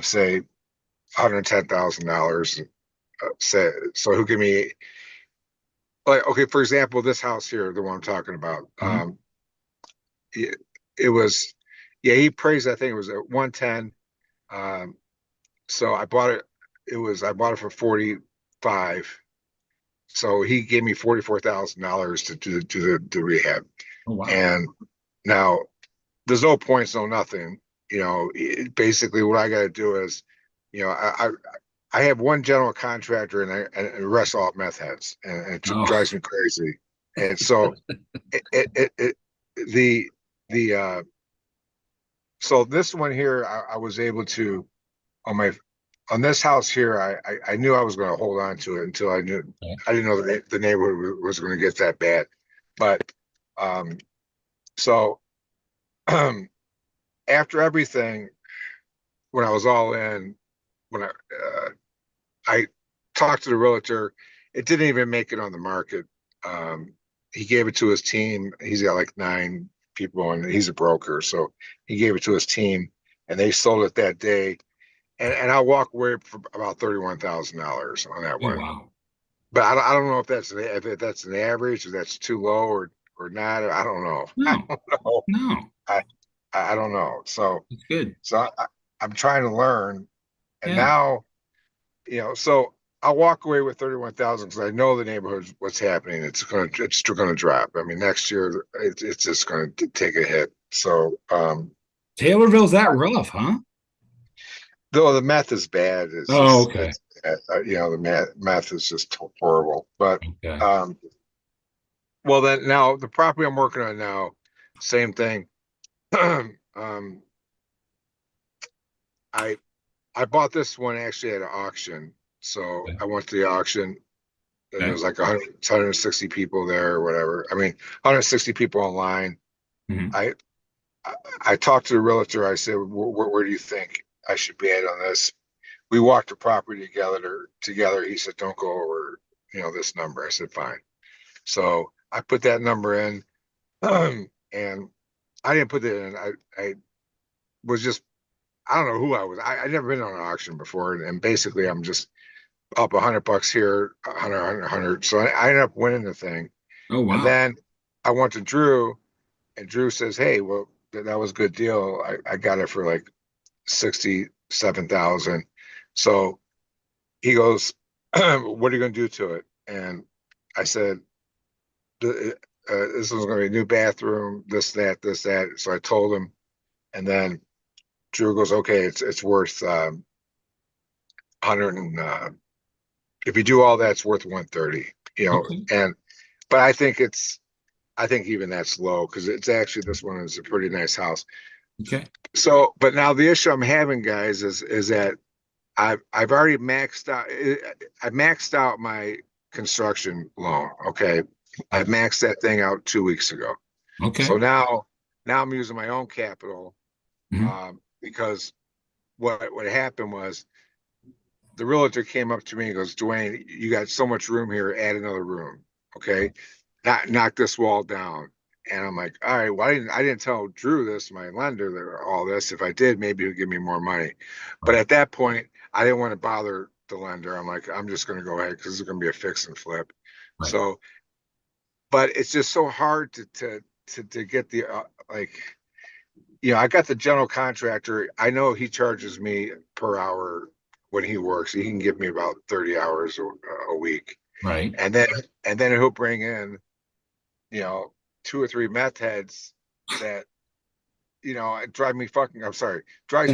say $110,000. So he'll give me, like, okay, for example, this house here, the one I'm talking about, it was, he praised, I think it was at 110. So I bought it. I bought it for 45. So he gave me $44,000 to do the rehab. Oh, wow. And now there's no points, no nothing. Basically what I got to do is, I have one general contractor and the rest all meth heads, and it drives me crazy. And so so this one here, I was able to, on this house here, I knew I was going to hold on to it until I didn't know that the neighborhood was going to get that bad. But so after everything, when I was all in, when I talked to the realtor, it didn't even make it on the market. He gave it to his team. He's got like 9 people, and he's a broker, so he gave it to his team, and they sold it that day. And I'll walk away for about $31,000 on that Oh, one. wow. But I don't know if that's an average, or that's too low, or not. I don't know. I No, don't know. no, I don't know. So it's good. I'm trying to learn, and Yeah. now, so I'll walk away with 31,000 because I know the neighborhood, what's happening. It's still gonna drop. I mean, next year it's just gonna take a hit. So Taylorville's that rough, huh? though the meth is bad, Okay. the math is just horrible. But Okay. well, then now the property I'm working on now, same thing. I bought this one actually at an auction. So Okay. I went to the auction, and Okay. there was like 160 people there or whatever. I mean, 160 people online. Mhm. I talked to the realtor. I said, where do you think I should be at on this? We walked the property together. He said, don't go over, this number. I said, fine. So I put that number in, and I didn't put it in. I was just, I don't know who I was. I never been on an auction before. And basically I'm just up $100 here, 100. So I ended up winning the thing. Oh, wow. And then I went to Drew, and Drew says, hey, well, that was a good deal. I got it for like 67,000. So he goes, what are you going to do to it? And I said, this is going to be a new bathroom, this, that. So I told him, and then Drew goes, okay, it's worth 100, and if you do all that, it's worth 130, Okay. But I think even that's low, because it's actually, this one is a pretty nice house. Okay. So, but now the issue I'm having, guys, is that I've already maxed out. I maxed out my construction loan. Okay, I maxed that thing out 2 weeks ago. Okay. So now I'm using my own capital, Mhm. because what happened was the realtor came up to me and goes, Dwayne, you got so much room here, add another room. Okay, knock this wall down. And I'm like, all right, well, I didn't tell Drew this, my lender, that all this. If I did, maybe he'll give me more money. But at that point, I didn't want to bother the lender. I'm like, I'm just going to go ahead because it's going to be a fix and flip. Right. So, but it's just so hard to get the I got the general contractor. I know he charges me per hour when he works. He can give me about 30 hours a week. Right. And then he'll bring in, 2 or 3 meth heads that, drives me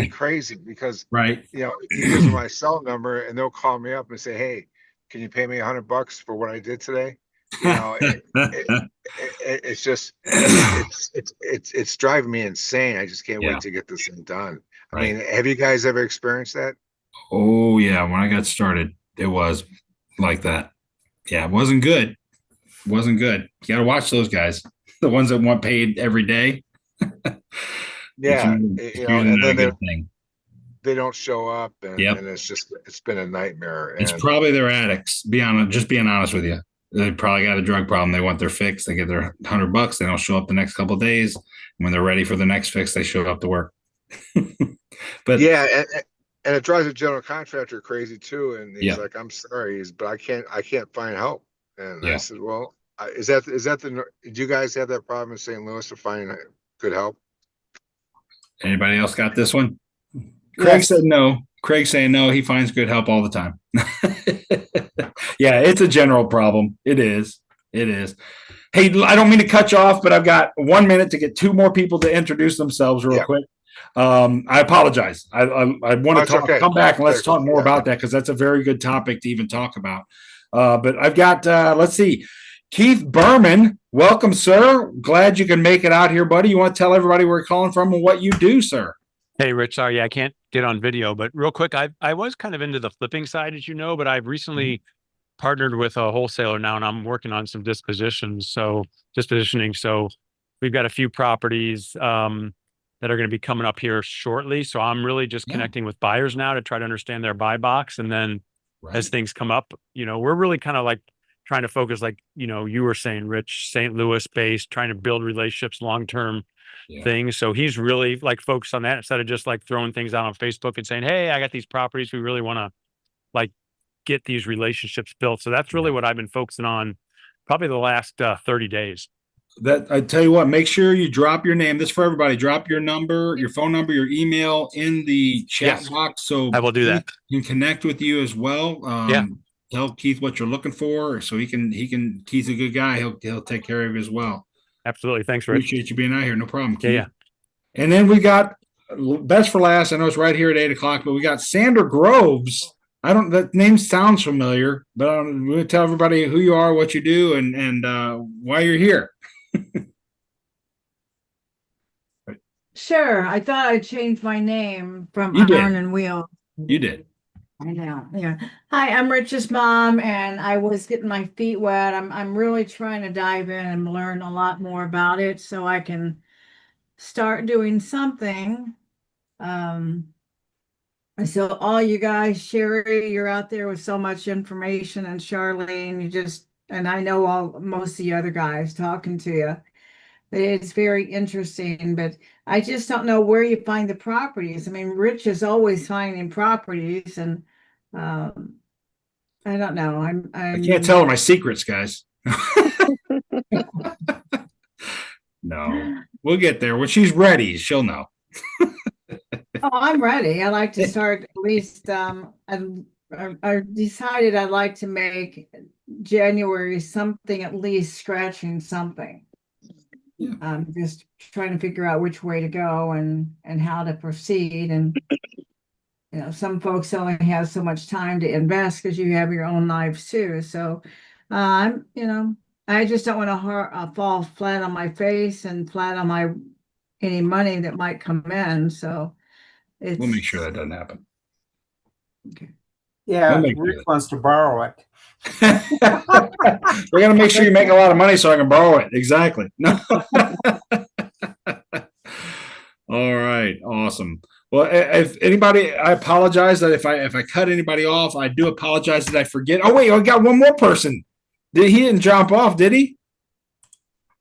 crazy, because, Right. he gives me my cell number, and they'll call me up and say, hey, can you pay me $100 for what I did today? It's just, it's driving me insane. I just can't Yeah. wait to get this thing done. I Right. mean, have you guys ever experienced that? Oh, yeah. When I got started, it was like that. Yeah, it wasn't good. Wasn't good. You got to watch those guys, the ones that want paid every day. Yeah, It's usually and not a then good thing. they don't show up, and Yep. it's been a nightmare. It's And probably their addicts. Just being honest with you. They probably got a drug problem. They want their fix. They get their $100. They don't show up the next couple of days. When they're ready for the next fix, they show up to work. But yeah, and it drives a general contractor crazy too. And he's Yeah. like, I'm sorry, but I can't find help. And I Yeah. said, well, is that did you guys have that problem in St. Louis to find good help? Anybody else got this one? Craig Yes. said no. Craig saying no. He finds good help all the time. Yeah, it's a general problem. It is. It is. Hey, I don't mean to cut you off, but I've got 1 minute to get 2 more people to introduce themselves real Yeah. quick. I apologize. I want to That's okay. come back and let's talk more Yeah. about that, because that's a very good topic to even talk about. But I've got, let's see, Keith Berman. Welcome, sir. Glad you can make it out here, buddy. You want to tell everybody where you're calling from and what you do, sir? Hey, Rich. Sorry, I can't get on video, but real quick, I was kind of into the flipping side, as you know, but I've recently partnered with a wholesaler now, and I'm working on some dispositioning. So we've got a few properties that are going to be coming up here shortly. So I'm really just connecting with buyers now to try to understand their buy box. And then as things come up, we're really kind of like trying to focus, like, you were saying, Rich, St. Louis based, trying to build relationships long-term things. So he's really like focused on that instead of just like throwing things out on Facebook and saying, hey, I got these properties. We really want to like get these relationships built. So that's really what I've been focusing on probably the last 30 days. That I tell you what, make sure you drop your name. This is for everybody. Drop your number, your phone number, your email in the chat box. So I will do that. He can connect with you as well. Tell Keith what you're looking for, so he can. Keith's a good guy. He'll take care of you as well. Absolutely. Thanks, Rich. Appreciate you being out here. No problem, Keith. Yeah. And then we got best for last. I know it's right here at 8 o'clock, but we got Sandra Groves. That name sounds familiar, but I'm going to tell everybody who you are, what you do, and why you're here. Sure. I thought I'd change my name from You did. Iron and Wheel. You did. I know. Yeah. Hi, I'm Rich's mom, and I was getting my feet wet. I'm really trying to dive in and learn a lot more about it so I can start doing something. So all you guys, Sherry, you're out there with so much information, and Charlene, and I know most of the other guys talking to you. It's very interesting, but I just don't know where you find the properties. I mean, Rich is always finding properties, and I don't know. I can't tell her my secrets, guys. No, we'll get there. When she's ready, she'll know. Oh, I'm ready. I like to start at least. I decided I'd like to make January something, at least scratching something. I'm just trying to figure out which way to go and how to proceed. And some folks only have so much time to invest because you have your own lives too. So I just don't want to fall flat on my face and flat on any money that might come in. So we'll make sure that doesn't happen. Okay. Yeah, Rick wants to borrow it. We're gonna make sure you make a lot of money so I can borrow it. Exactly. No. All right, awesome. Well, if anybody, I apologize that if I cut anybody off, I do apologize that I forget. Oh wait, I got one more person. He didn't jump off, did he?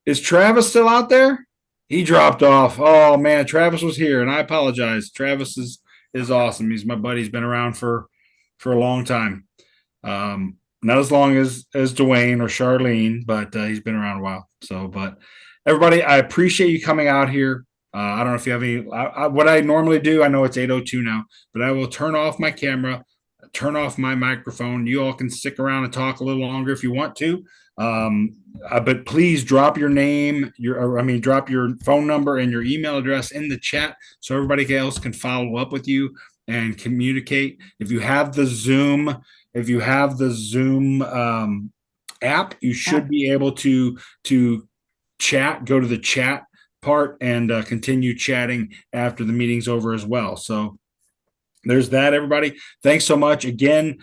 Is Travis still out there? He dropped off. Oh man, Travis was here, and I apologize. Travis is awesome. He's my buddy. He's been around for a long time. Not as long as Dwayne or Charlene, but he's been around a while. So, but everybody, I appreciate you coming out here. I don't know if you have any, what I normally do, I know it's 8:02 now, but I will turn off my camera, turn off my microphone. You all can stick around and talk a little longer if you want to. But please drop your name, drop your phone number and your email address in the chat so everybody else can follow up with you and communicate. If you have the Zoom app, you should be able to chat, go to the chat part and continue chatting after the meeting's over as well. So there's that, everybody. Thanks so much again.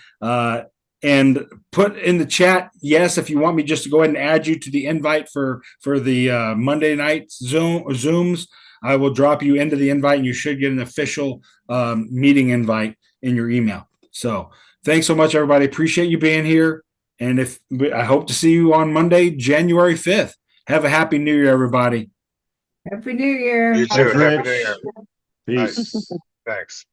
And put in the chat, yes, if you want me just to go ahead and add you to the invite for the Monday night Zooms, I will drop you into the invite and you should get an official meeting invite in your email. So thanks so much, everybody. Appreciate you being here. And I hope to see you on Monday, January 5th. Have a happy New Year, everybody. Happy New Year. You too. Happy New Year. Peace. Thanks.